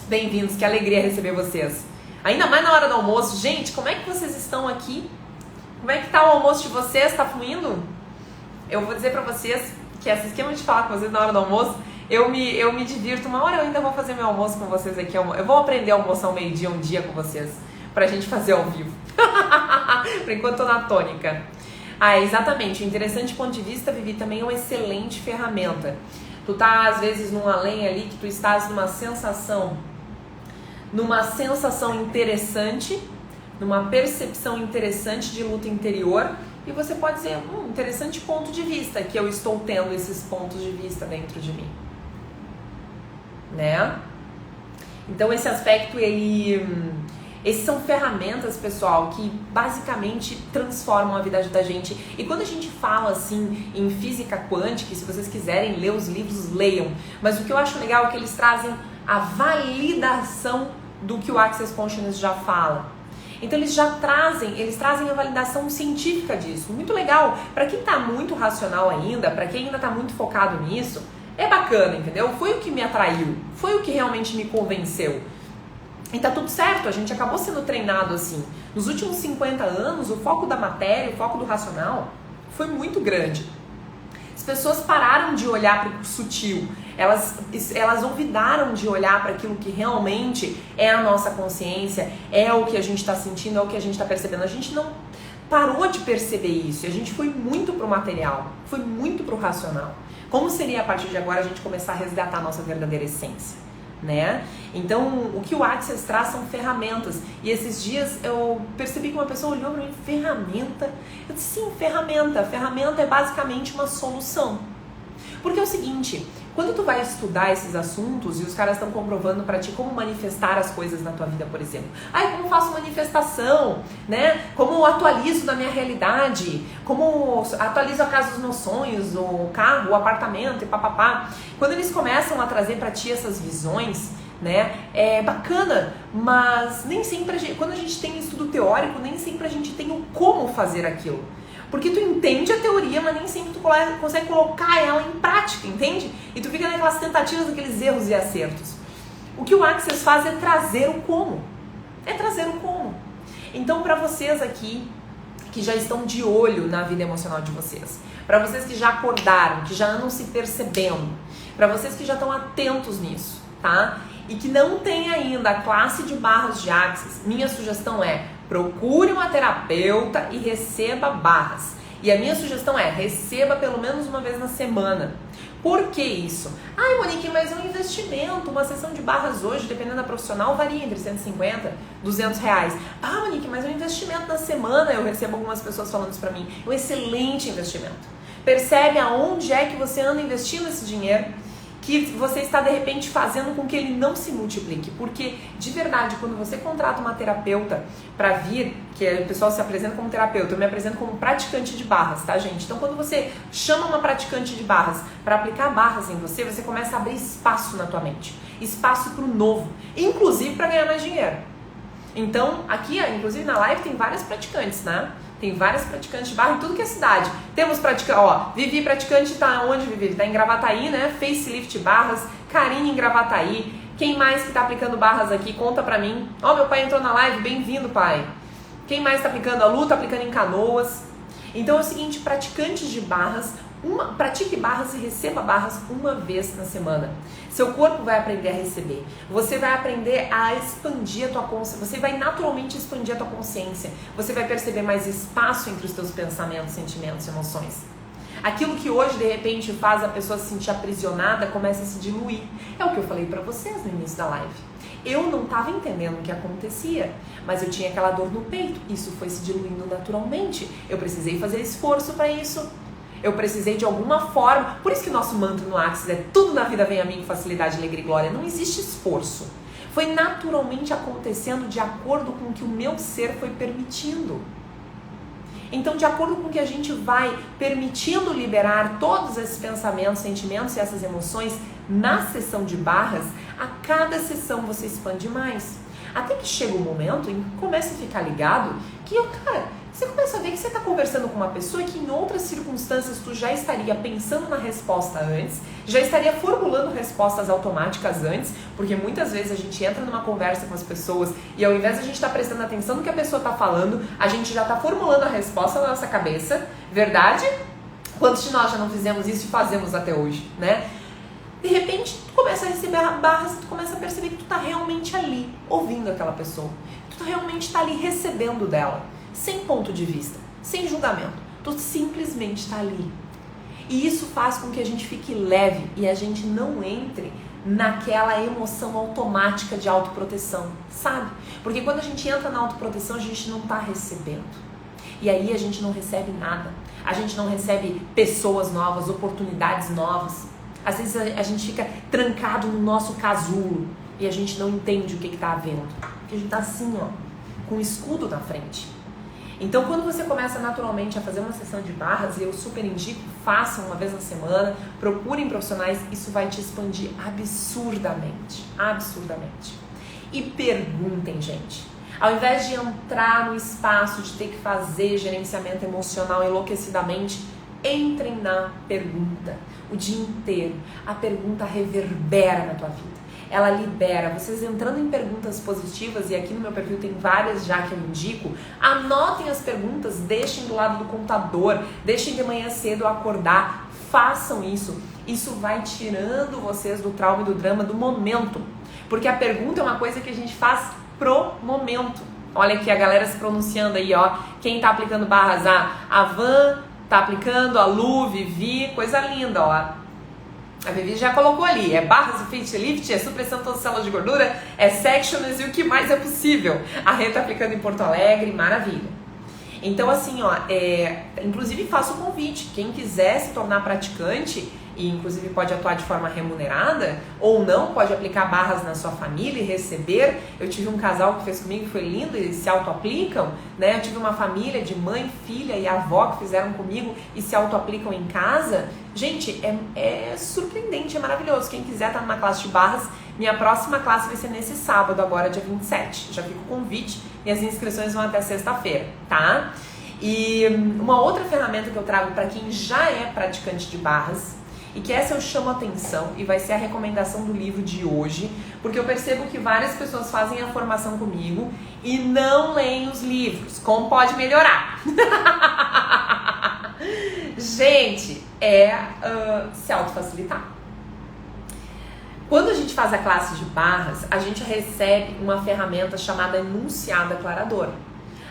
bem-vindos, que alegria receber vocês. Ainda mais na hora do almoço. Gente, como é que vocês estão aqui? Como é que tá o almoço de vocês? Tá fluindo? Eu vou dizer pra vocês que esse esquema de falar com vocês na hora do almoço, eu me divirto. Uma hora eu ainda vou fazer meu almoço com vocês aqui. Eu vou aprender a almoçar ao meio-dia um dia com vocês, pra gente fazer ao vivo. Por enquanto tô na tônica. Exatamente. O interessante ponto de vista, Vivi, também é uma excelente ferramenta. Tu tá, às vezes, num além ali, que tu estás numa sensação interessante, numa percepção interessante de luta interior, e você pode dizer, interessante ponto de vista, que eu estou tendo esses pontos de vista dentro de mim. Né? Então, esse aspecto, esses são ferramentas, pessoal, que basicamente transformam a vida da gente. E quando a gente fala assim em física quântica, se vocês quiserem ler os livros, leiam. Mas o que eu acho legal é que eles trazem a validação do que o Access Consciousness já fala. Então eles trazem a validação científica disso. Muito legal. Para quem tá muito racional ainda, para quem ainda tá muito focado nisso, é bacana, entendeu? Foi o que me atraiu, foi o que realmente me convenceu. E tá tudo certo, a gente acabou sendo treinado assim. Nos últimos 50 anos, o foco da matéria, o foco do racional foi muito grande. As pessoas pararam de olhar para o sutil, elas olvidaram de olhar para aquilo que realmente é a nossa consciência, é o que a gente está sentindo, é o que a gente está percebendo. A gente não parou de perceber isso, e a gente foi muito pro material, foi muito pro racional. Como seria a partir de agora a gente começar a resgatar a nossa verdadeira essência, né? Então, o que o Access traz são ferramentas. E esses dias eu percebi que uma pessoa olhou para mim, ferramenta? Eu disse, sim, ferramenta. Ferramenta é basicamente uma solução. Porque é o seguinte, quando tu vai estudar esses assuntos e os caras estão comprovando para ti como manifestar as coisas na tua vida, por exemplo. Como faço manifestação, né? Como atualizo na minha realidade, como atualizo a casa dos meus sonhos, o carro, o apartamento e papapá. Quando eles começam a trazer para ti essas visões, né? É bacana, mas nem sempre quando a gente tem estudo teórico, nem sempre a gente tem o como fazer aquilo. Porque tu entende a teoria, mas nem sempre tu consegue colocar ela em prática, entende? E tu fica naquelas tentativas, daqueles erros e acertos. O que o Access faz é trazer o como. É trazer o como. Então, para vocês aqui, que já estão de olho na vida emocional de vocês, para vocês que já acordaram, que já andam se percebendo, para vocês que já estão atentos nisso, tá? E que não tem ainda a classe de barras de Access, minha sugestão é: procure uma terapeuta e receba barras. E a minha sugestão é, receba pelo menos uma vez na semana. Por que isso? Ai, Monique, mas é um investimento. Uma sessão de barras hoje, dependendo da profissional, varia entre 150 e 200 reais. Ah, Monique, mas é um investimento na semana. Eu recebo algumas pessoas falando isso pra mim. É um excelente investimento. Percebe aonde é que você anda investindo esse dinheiro, que você está de repente fazendo com que ele não se multiplique. Porque, de verdade, quando você contrata uma terapeuta para vir, que o pessoal se apresenta como terapeuta, eu me apresento como praticante de barras, tá, gente? Então, quando você chama uma praticante de barras para aplicar barras em você, você começa a abrir espaço na tua mente, espaço para o novo, inclusive para ganhar mais dinheiro. Então, aqui, inclusive na live, tem várias praticantes, né? Tem várias praticantes de barra em tudo que é cidade. Temos praticante, Vivi praticante tá onde, Vivi? Tá em Gravataí, né? Facelift Barras, Karine em Gravataí. Quem mais que tá aplicando barras aqui? Conta pra mim. Meu pai entrou na live, bem-vindo, pai. Quem mais tá aplicando? A Lu tá aplicando em Canoas. Então é o seguinte, praticantes de barras, pratique barras e receba barras uma vez na semana. Seu corpo vai aprender a receber. Você vai aprender a expandir a tua consciência. Você vai naturalmente expandir a tua consciência. Você vai perceber mais espaço entre os teus pensamentos, sentimentos, emoções. Aquilo que hoje, de repente, faz a pessoa se sentir aprisionada, começa a se diluir. É o que eu falei pra vocês no início da live. Eu não estava entendendo o que acontecia, mas eu tinha aquela dor no peito. Isso foi se diluindo naturalmente. Eu precisei fazer esforço para isso. Eu precisei de alguma forma. Por isso que o nosso mantra no Access é tudo na vida vem a mim com facilidade, alegria e glória. Não existe esforço. Foi naturalmente acontecendo de acordo com o que o meu ser foi permitindo. Então, de acordo com o que a gente vai permitindo liberar todos esses pensamentos, sentimentos e essas emoções na sessão de barras, a cada sessão você expande mais. Até que chega um momento em que começa a ficar ligado que, você começa a ver que você está conversando com uma pessoa que em outras circunstâncias tu já estaria pensando na resposta antes, já estaria formulando respostas automáticas antes, porque muitas vezes a gente entra numa conversa com as pessoas e ao invés de a gente estar prestando atenção no que a pessoa está falando, a gente já está formulando a resposta na nossa cabeça, verdade? Quantos de nós já não fizemos isso e fazemos até hoje, né? De repente, tu começa a receber barras e tu começa a perceber que tu tá realmente ali, ouvindo aquela pessoa. Tu realmente tá ali recebendo dela, sem ponto de vista, sem julgamento. Tu simplesmente tá ali. E isso faz com que a gente fique leve e a gente não entre naquela emoção automática de autoproteção, sabe? Porque quando a gente entra na autoproteção, a gente não tá recebendo. E aí a gente não recebe nada. A gente não recebe pessoas novas, oportunidades novas. Às vezes a gente fica trancado no nosso casulo e a gente não entende o que está havendo. Porque a gente está assim, com o escudo na frente. Então, quando você começa naturalmente a fazer uma sessão de barras, e eu super indico, façam uma vez na semana, procurem profissionais, isso vai te expandir absurdamente. Absurdamente. E perguntem, gente. Ao invés de entrar no espaço de ter que fazer gerenciamento emocional enlouquecidamente, entrem na pergunta o dia inteiro. A pergunta reverbera na tua vida. Ela libera. Vocês entrando em perguntas positivas, e aqui no meu perfil tem várias já que eu indico, anotem as perguntas, deixem do lado do computador, deixem de manhã cedo acordar, façam isso. Isso vai tirando vocês do trauma e do drama do momento. Porque a pergunta é uma coisa que a gente faz pro momento. Olha aqui a galera se pronunciando aí, ó. Quem tá aplicando barras? A Van tá aplicando, a Lu, Vivi, coisa linda, ó. A Vivi já colocou ali, é barras e fit lift, é supressão de todas as células de gordura, é sectioners e o que mais é possível. A Rê tá aplicando em Porto Alegre, maravilha. Então assim, ó, inclusive faço o convite, quem quiser se tornar praticante, e inclusive pode atuar de forma remunerada, ou não, pode aplicar barras na sua família e receber. Eu tive um casal que fez comigo, foi lindo, eles se auto-aplicam, né? Eu tive uma família de mãe, filha e avó que fizeram comigo e se auto-aplicam em casa. Gente, é surpreendente, é maravilhoso. Quem quiser estar numa classe de barras, minha próxima classe vai ser nesse sábado, agora dia 27. Já fica o convite e as inscrições vão até sexta-feira, tá? E uma outra ferramenta que eu trago para quem já é praticante de barras, e que essa eu chamo atenção e vai ser a recomendação do livro de hoje, porque eu percebo que várias pessoas fazem a formação comigo e não leem os livros. Como pode melhorar? Gente, se autofacilitar. Quando a gente faz a classe de barras, a gente recebe uma ferramenta chamada enunciado aclarador.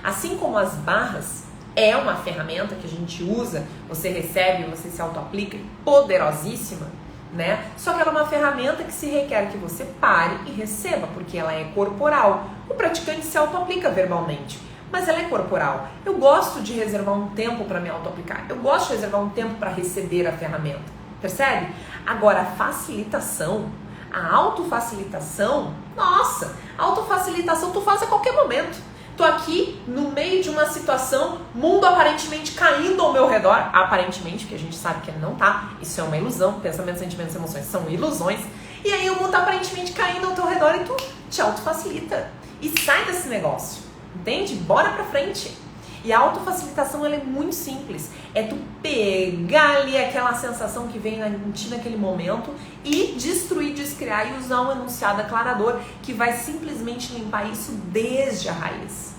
Assim como as barras, é uma ferramenta que a gente usa, você recebe, você se auto-aplica, poderosíssima, né? Só que ela é uma ferramenta que se requer que você pare e receba, porque ela é corporal. O praticante se auto-aplica verbalmente, mas ela é corporal. Eu gosto de reservar um tempo para me auto-aplicar, eu gosto de reservar um tempo para receber a ferramenta, percebe? Agora, a facilitação, a autofacilitação, nossa, a autofacilitação tu faz a qualquer momento. Tô aqui no meio de uma situação, mundo aparentemente caindo ao meu redor, aparentemente, porque a gente sabe que ele não tá, isso é uma ilusão, pensamentos, sentimentos, emoções são ilusões, e aí o mundo tá aparentemente caindo ao teu redor e tu te autofacilita e sai desse negócio, entende? Bora pra frente. E a autofacilitação, ela é muito simples, é tu pegar ali aquela sensação que vem em ti naquele momento e destruir, descriar e usar um enunciado aclarador que vai simplesmente limpar isso desde a raiz.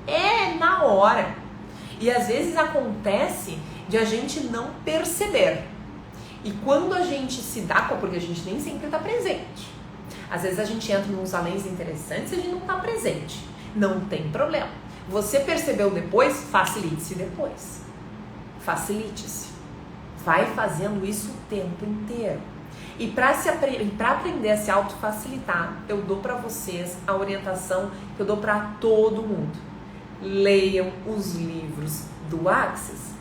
É na hora. E às vezes acontece de a gente não perceber. E quando a gente se dá conta, porque a gente nem sempre está presente. Às vezes a gente entra nos aléns interessantes e a gente não está presente. Não tem problema. Você percebeu depois? Facilite-se depois. Facilite-se. Vai fazendo isso o tempo inteiro. E para aprender a se autofacilitar, eu dou para vocês a orientação que eu dou para todo mundo. Leiam os livros do Access.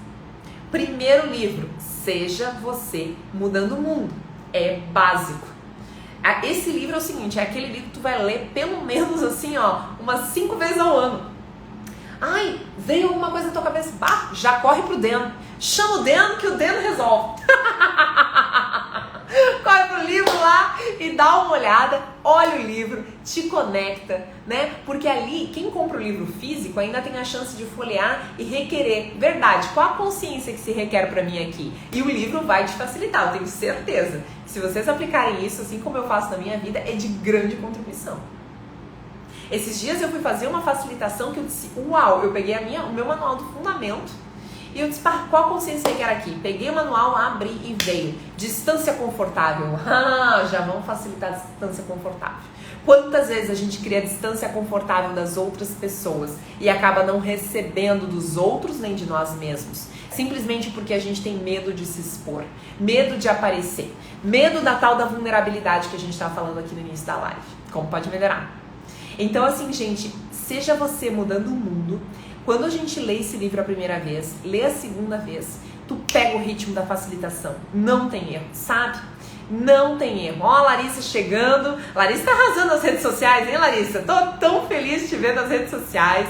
Primeiro livro, Seja Você Mudando o Mundo. É básico. Esse livro é o seguinte, é aquele livro que tu vai ler pelo menos assim, ó, umas 5 vezes ao ano. Ai, veio alguma coisa na tua cabeça, bah, já corre pro Deno. Chama o Deno que o Deno resolve. Corre pro livro lá e dá uma olhada, olha o livro, te conecta, né? Porque ali, quem compra o livro físico ainda tem a chance de folhear e requerer. Verdade, qual a consciência que se requer pra mim aqui? E o livro vai te facilitar, eu tenho certeza. Se vocês aplicarem isso, assim como eu faço na minha vida, é de grande contribuição. Esses dias eu fui fazer uma facilitação que eu disse, uau, eu peguei o meu manual do fundamento e eu disse, qual consciência que era aqui? Peguei o manual, abri e veio. Distância confortável. Já vamos facilitar a distância confortável. Quantas vezes a gente cria a distância confortável das outras pessoas e acaba não recebendo dos outros nem de nós mesmos? Simplesmente porque a gente tem medo de se expor, medo de aparecer, medo da tal da vulnerabilidade que a gente estava falando aqui no início da live. Como pode melhorar? Então assim, gente, seja você mudando o mundo. Quando a gente lê esse livro a primeira vez, lê a segunda vez, tu pega o ritmo da facilitação. Não tem erro, sabe? Não tem erro. Ó, a Larissa chegando. Larissa tá arrasando nas redes sociais, hein, Larissa? Tô tão feliz de te ver nas redes sociais.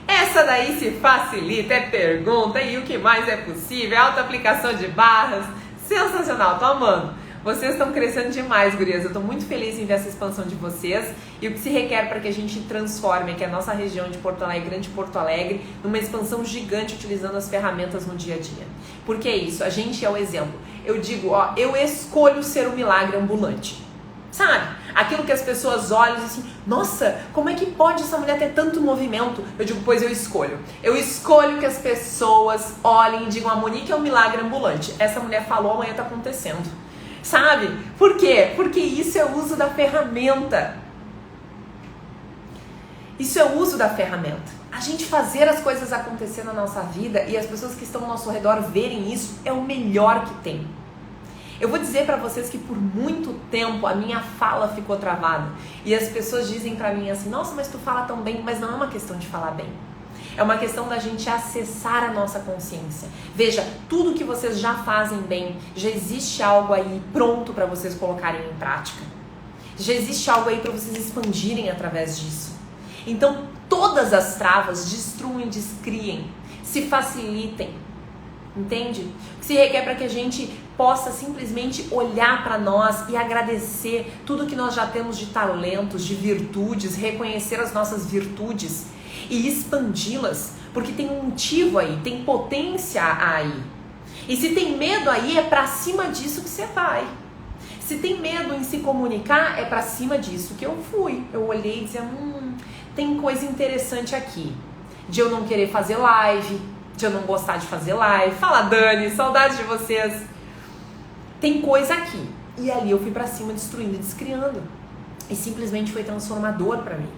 Essa daí se facilita, é pergunta, e o que mais é possível, é auto-aplicação de barras. Sensacional, tô amando. Vocês estão crescendo demais, gurias. Eu tô muito feliz em ver essa expansão de vocês e o que se requer para que a gente transforme aqui a nossa região de Porto Alegre, Grande Porto Alegre, numa expansão gigante utilizando as ferramentas no dia a dia. Porque é isso, a gente é o exemplo. Eu digo, ó, eu escolho ser um milagre ambulante. Sabe? Aquilo que as pessoas olham e dizem assim, nossa, como é que pode essa mulher ter tanto movimento? Eu digo, pois eu escolho. Eu escolho que as pessoas olhem e digam, a Monique é um milagre ambulante. Essa mulher falou, amanhã tá acontecendo. Sabe? Por quê? Porque isso é o uso da ferramenta. Isso é o uso da ferramenta. A gente fazer as coisas acontecer na nossa vida e as pessoas que estão ao nosso redor verem isso é o melhor que tem. Eu vou dizer pra vocês que por muito tempo a minha fala ficou travada. E as pessoas dizem pra mim assim, nossa, mas tu fala tão bem. Mas não é uma questão de falar bem. É uma questão da gente acessar a nossa consciência. Veja, tudo que vocês já fazem bem, já existe algo aí pronto pra vocês colocarem em prática. Já existe algo aí pra vocês expandirem através disso. Então, todas as travas destruem, descriem, se facilitem. Entende? O que se requer para que a gente possa simplesmente olhar para nós e agradecer tudo que nós já temos de talentos, de virtudes, reconhecer as nossas virtudes e expandi-las, porque tem um motivo aí, tem potência aí. E se tem medo aí, é para cima disso que você vai. Se tem medo em se comunicar, é para cima disso que eu fui. Eu olhei e dizia, tem coisa interessante aqui. De eu não querer fazer live, de eu não gostar de fazer live. Fala, Dani, saudade de vocês. Tem coisa aqui. E ali eu fui pra cima, destruindo e descriando. E simplesmente foi transformador pra mim.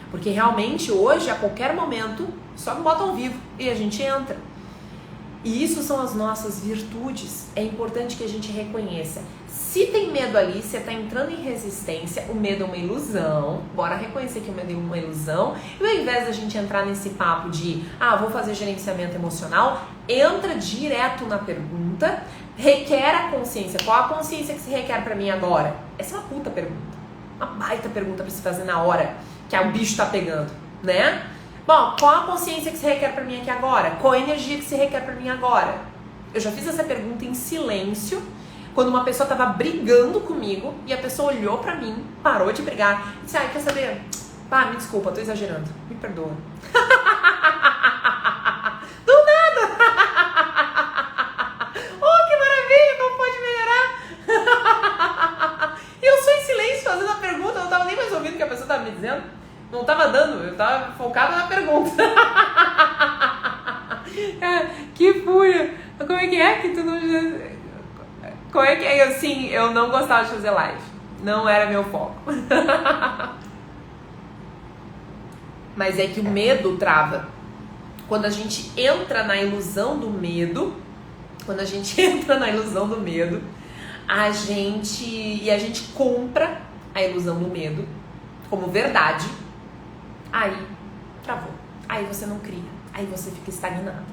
Porque realmente hoje, a qualquer momento, só me bota ao vivo e a gente entra. E isso são as nossas virtudes. É importante que a gente reconheça. Se tem medo ali, você está entrando em resistência, o medo é uma ilusão. Bora reconhecer que o medo é uma ilusão. E ao invés da gente entrar nesse papo de, vou fazer gerenciamento emocional, entra direto na pergunta, requer a consciência. Qual a consciência que se requer para mim agora? Essa é uma puta pergunta. Uma baita pergunta para se fazer na hora que o bicho tá pegando, né? Bom, qual a consciência que se requer para mim aqui agora? Qual a energia que se requer para mim agora? Eu já fiz essa pergunta em silêncio, quando uma pessoa tava brigando comigo e a pessoa olhou pra mim, parou de brigar e disse, quer saber? Me desculpa, tô exagerando, me perdoa. Do nada! Oh, que maravilha, como pode melhorar? E eu só em silêncio fazendo a pergunta, eu não tava nem mais ouvindo o que a pessoa tava me dizendo. Não tava dando, eu tava focada na pergunta. Que fúria! Como é que tu não... Como é que é? Assim, eu não gostava de fazer live. Não era meu foco. Mas é que o medo trava. Quando a gente entra na ilusão do medo, a gente compra a ilusão do medo como verdade, aí travou. Aí você não cria. Aí você fica estagnado.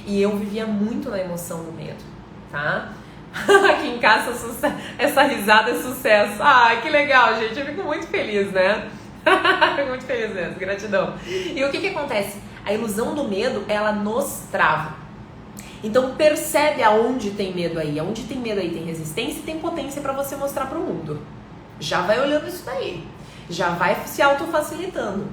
E eu vivia muito na emoção do medo, tá? Aqui em casa essa risada é sucesso. Que legal, gente. Eu fico muito feliz, né? Fico muito feliz mesmo, gratidão. E o que acontece? A ilusão do medo, ela nos trava. Então percebe aonde tem medo aí. Aonde tem medo aí tem resistência e tem potência para você mostrar pro mundo. Já vai olhando isso daí. Já vai se autofacilitando.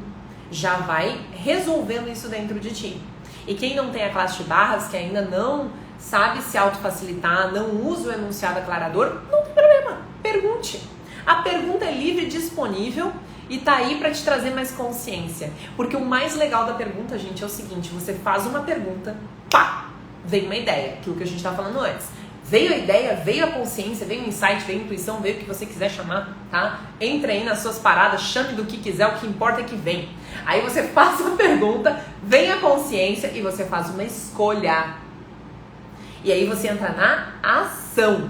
Já vai resolvendo isso dentro de ti. E quem não tem a classe de barras, que ainda não sabe se autofacilitar, não usa o enunciado aclarador, não tem problema, pergunte. A pergunta é livre, disponível e tá aí para te trazer mais consciência. Porque o mais legal da pergunta, gente, é o seguinte, você faz uma pergunta, vem uma ideia, aquilo que a gente tava falando antes. Veio a ideia, veio a consciência, veio o insight, veio a intuição, veio o que você quiser chamar, tá? Entre aí nas suas paradas, chame do que quiser, o que importa é que vem. Aí você faz uma pergunta, vem a consciência e você faz uma escolha. E aí você entra na ação.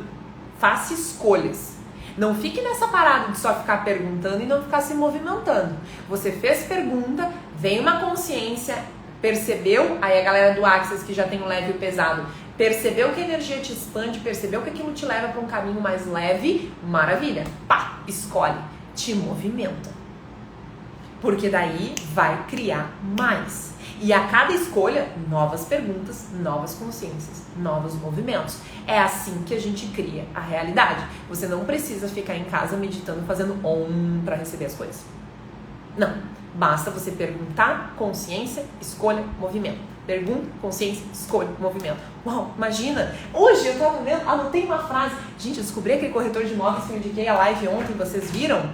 Faça escolhas. Não fique nessa parada de só ficar perguntando e não ficar se movimentando. Você fez pergunta, vem uma consciência, percebeu, aí a galera do Axis que já tem o leve e o pesado, percebeu que a energia te expande, percebeu que aquilo te leva para um caminho mais leve, maravilha. Escolhe, te movimenta. Porque daí vai criar mais. E a cada escolha, novas perguntas, novas consciências, novos movimentos. É assim que a gente cria a realidade. Você não precisa ficar em casa meditando, fazendo para receber as coisas. Não. Basta você perguntar, consciência, escolha, movimento. Pergunta, consciência, escolha, movimento. Uau, imagina! Hoje eu tava vendo, anotei uma frase. Gente, eu descobri aquele corretor de imóveis que eu indiquei a live ontem, vocês viram?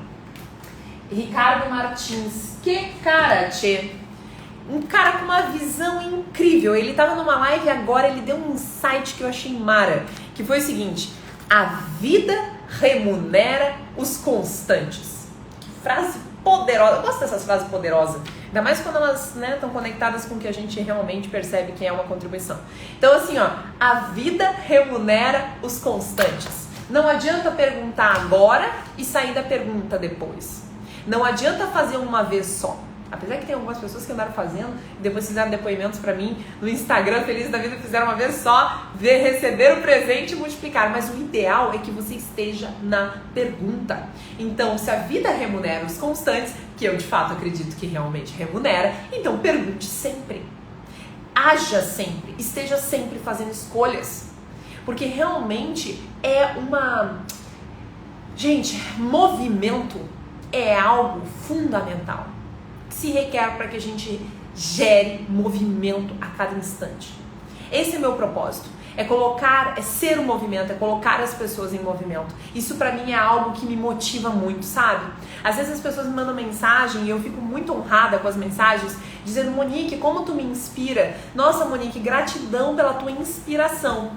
Ricardo Martins. Que cara, tchê! Um cara com uma visão incrível. Ele tava numa live e agora ele deu um insight que eu achei mara. Que foi o seguinte: a vida remunera os constantes. Que frase poderosa. Eu gosto dessas frases poderosas. Ainda mais quando elas estão conectadas com o que a gente realmente percebe que é uma contribuição. Então assim, ó, a vida remunera os constantes. Não adianta perguntar agora e sair da pergunta depois. Não adianta fazer uma vez só. Apesar que tem algumas pessoas que andaram fazendo e depois fizeram depoimentos pra mim no Instagram, Feliz da Vida, fizeram uma vez só, receberam o presente e multiplicaram. Mas o ideal é que você esteja na pergunta. Então, se a vida remunera os constantes, que eu de fato acredito que realmente remunera, então pergunte sempre. Haja sempre, esteja sempre fazendo escolhas. Porque realmente é uma... Gente, movimento é algo fundamental. Se requer para que a gente gere movimento a cada instante. Esse é meu propósito. É ser um movimento, é colocar as pessoas em movimento. Isso para mim é algo que me motiva muito, sabe? Às vezes as pessoas me mandam mensagem e eu fico muito honrada com as mensagens, dizendo: Monique, como tu me inspira. Nossa, Monique, gratidão pela tua inspiração.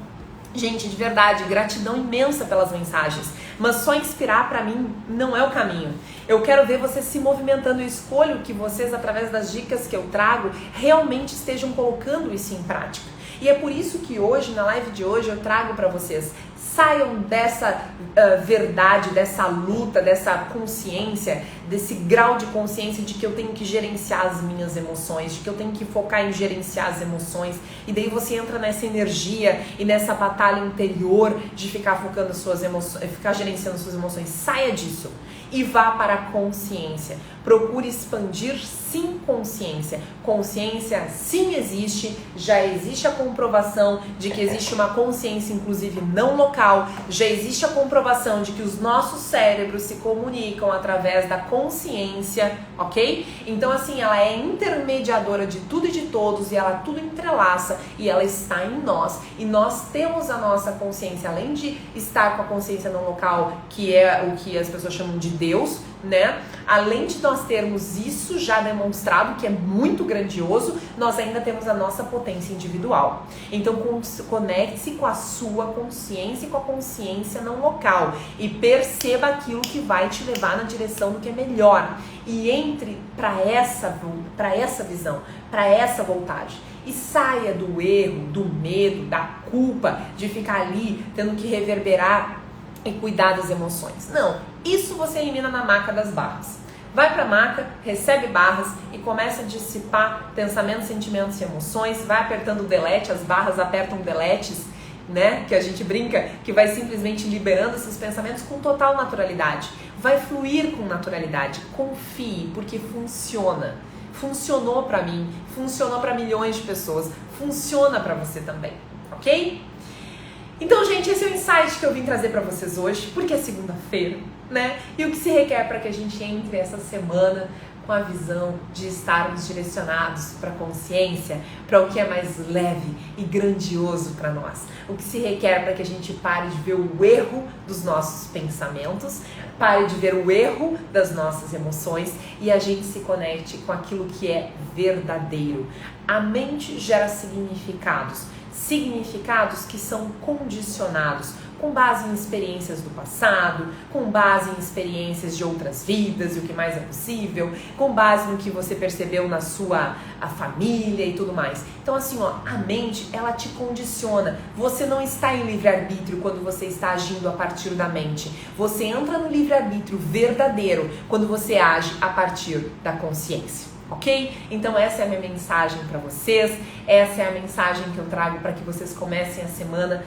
Gente, de verdade, gratidão imensa pelas mensagens. Mas só inspirar pra mim não é o caminho. Eu quero ver vocês se movimentando. Eu escolho que vocês, através das dicas que eu trago, realmente estejam colocando isso em prática. E é por isso que hoje, na live de hoje, eu trago pra vocês: saiam dessa verdade, dessa luta, dessa consciência, desse grau de consciência de que eu tenho que gerenciar as minhas emoções, de que eu tenho que focar em gerenciar as emoções. E daí você entra nessa energia e nessa batalha interior de ficar focando suas emoções, ficar gerenciando suas emoções. Saia disso e vá para a consciência. Procure expandir, sim, consciência. Consciência, sim, existe. Já existe a comprovação de que existe uma consciência, inclusive não local. Já existe a comprovação de que os nossos cérebros se comunicam através da consciência, ok? Então, assim, ela é intermediadora de tudo e de todos, e ela tudo entrelaça, e ela está em nós. E nós temos a nossa consciência, além de estar com a consciência não local, que é o que as pessoas chamam de Deus, né? Além de nós termos isso já demonstrado, que é muito grandioso, nós ainda temos a nossa potência individual. Então conecte-se com a sua consciência e com a consciência não local e perceba aquilo que vai te levar na direção do que é melhor. E entre para essa visão, para essa voltagem. E saia do erro, do medo, da culpa de ficar ali tendo que reverberar e cuidar das emoções. Não, isso você elimina na maca das barras. Vai pra maca, recebe barras e começa a dissipar pensamentos, sentimentos e emoções. Vai apertando o delete, as barras apertam deletes, né? Que a gente brinca, que vai simplesmente liberando esses pensamentos com total naturalidade. Vai fluir com naturalidade. Confie, porque funciona. Funcionou pra mim, funcionou pra milhões de pessoas, funciona pra você também, ok? Então, gente, esse é o insight que eu vim trazer pra vocês hoje, porque é segunda-feira, né? E o que se requer para que a gente entre essa semana com a visão de estarmos direcionados para a consciência, para o que é mais leve e grandioso para nós. O que se requer para que a gente pare de ver o erro dos nossos pensamentos, pare de ver o erro das nossas emoções e a gente se conecte com aquilo que é verdadeiro. A mente gera significados que são condicionados, com base em experiências do passado, com base em experiências de outras vidas e o que mais é possível, com base no que você percebeu na sua família e tudo mais. Então assim, ó, a mente, ela te condiciona. Você não está em livre-arbítrio quando você está agindo a partir da mente. Você entra no livre-arbítrio verdadeiro quando você age a partir da consciência. Ok? Então essa é a minha mensagem para vocês, essa é a mensagem que eu trago para que vocês comecem a semana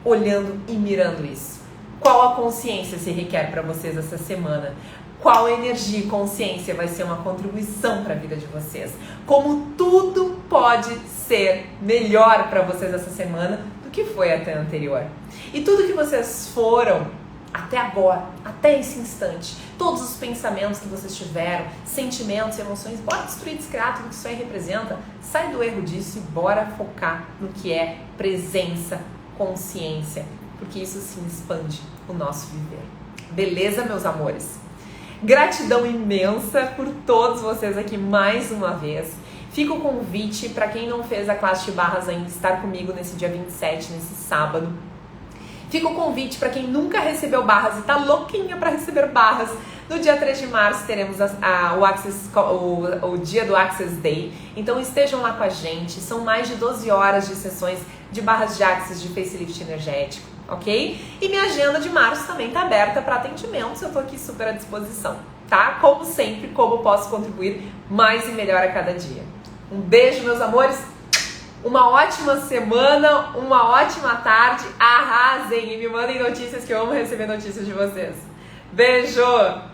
olhando e mirando isso. Qual a consciência se requer para vocês essa semana? qual energia e consciência vai ser uma contribuição para a vida de vocês. Como tudo pode ser melhor para vocês essa semana do que foi até a anterior. E tudo que vocês foram até agora, até esse instante, todos os pensamentos que vocês tiveram, sentimentos, emoções, bora destruir, descriar tudo que isso aí representa. Sai do erro disso e bora focar no que é presença, consciência, porque isso sim expande o nosso viver. Beleza, meus amores? Gratidão imensa por todos vocês aqui mais uma vez. Fica o convite para quem não fez a classe de barras ainda, estar comigo nesse dia 27, nesse sábado. Fica o convite para quem nunca recebeu barras e tá louquinha para receber barras. No dia 3 de março teremos o dia do Access Day. Então estejam lá com a gente. São mais de 12 horas de sessões de barras de Access de facelift energético, ok? E minha agenda de março também tá aberta para atendimentos. Eu tô aqui super à disposição, tá? Como sempre, como eu posso contribuir mais e melhor a cada dia. Um beijo, meus amores. Uma ótima semana, uma ótima tarde, arrasem e me mandem notícias que eu amo receber notícias de vocês. Beijo!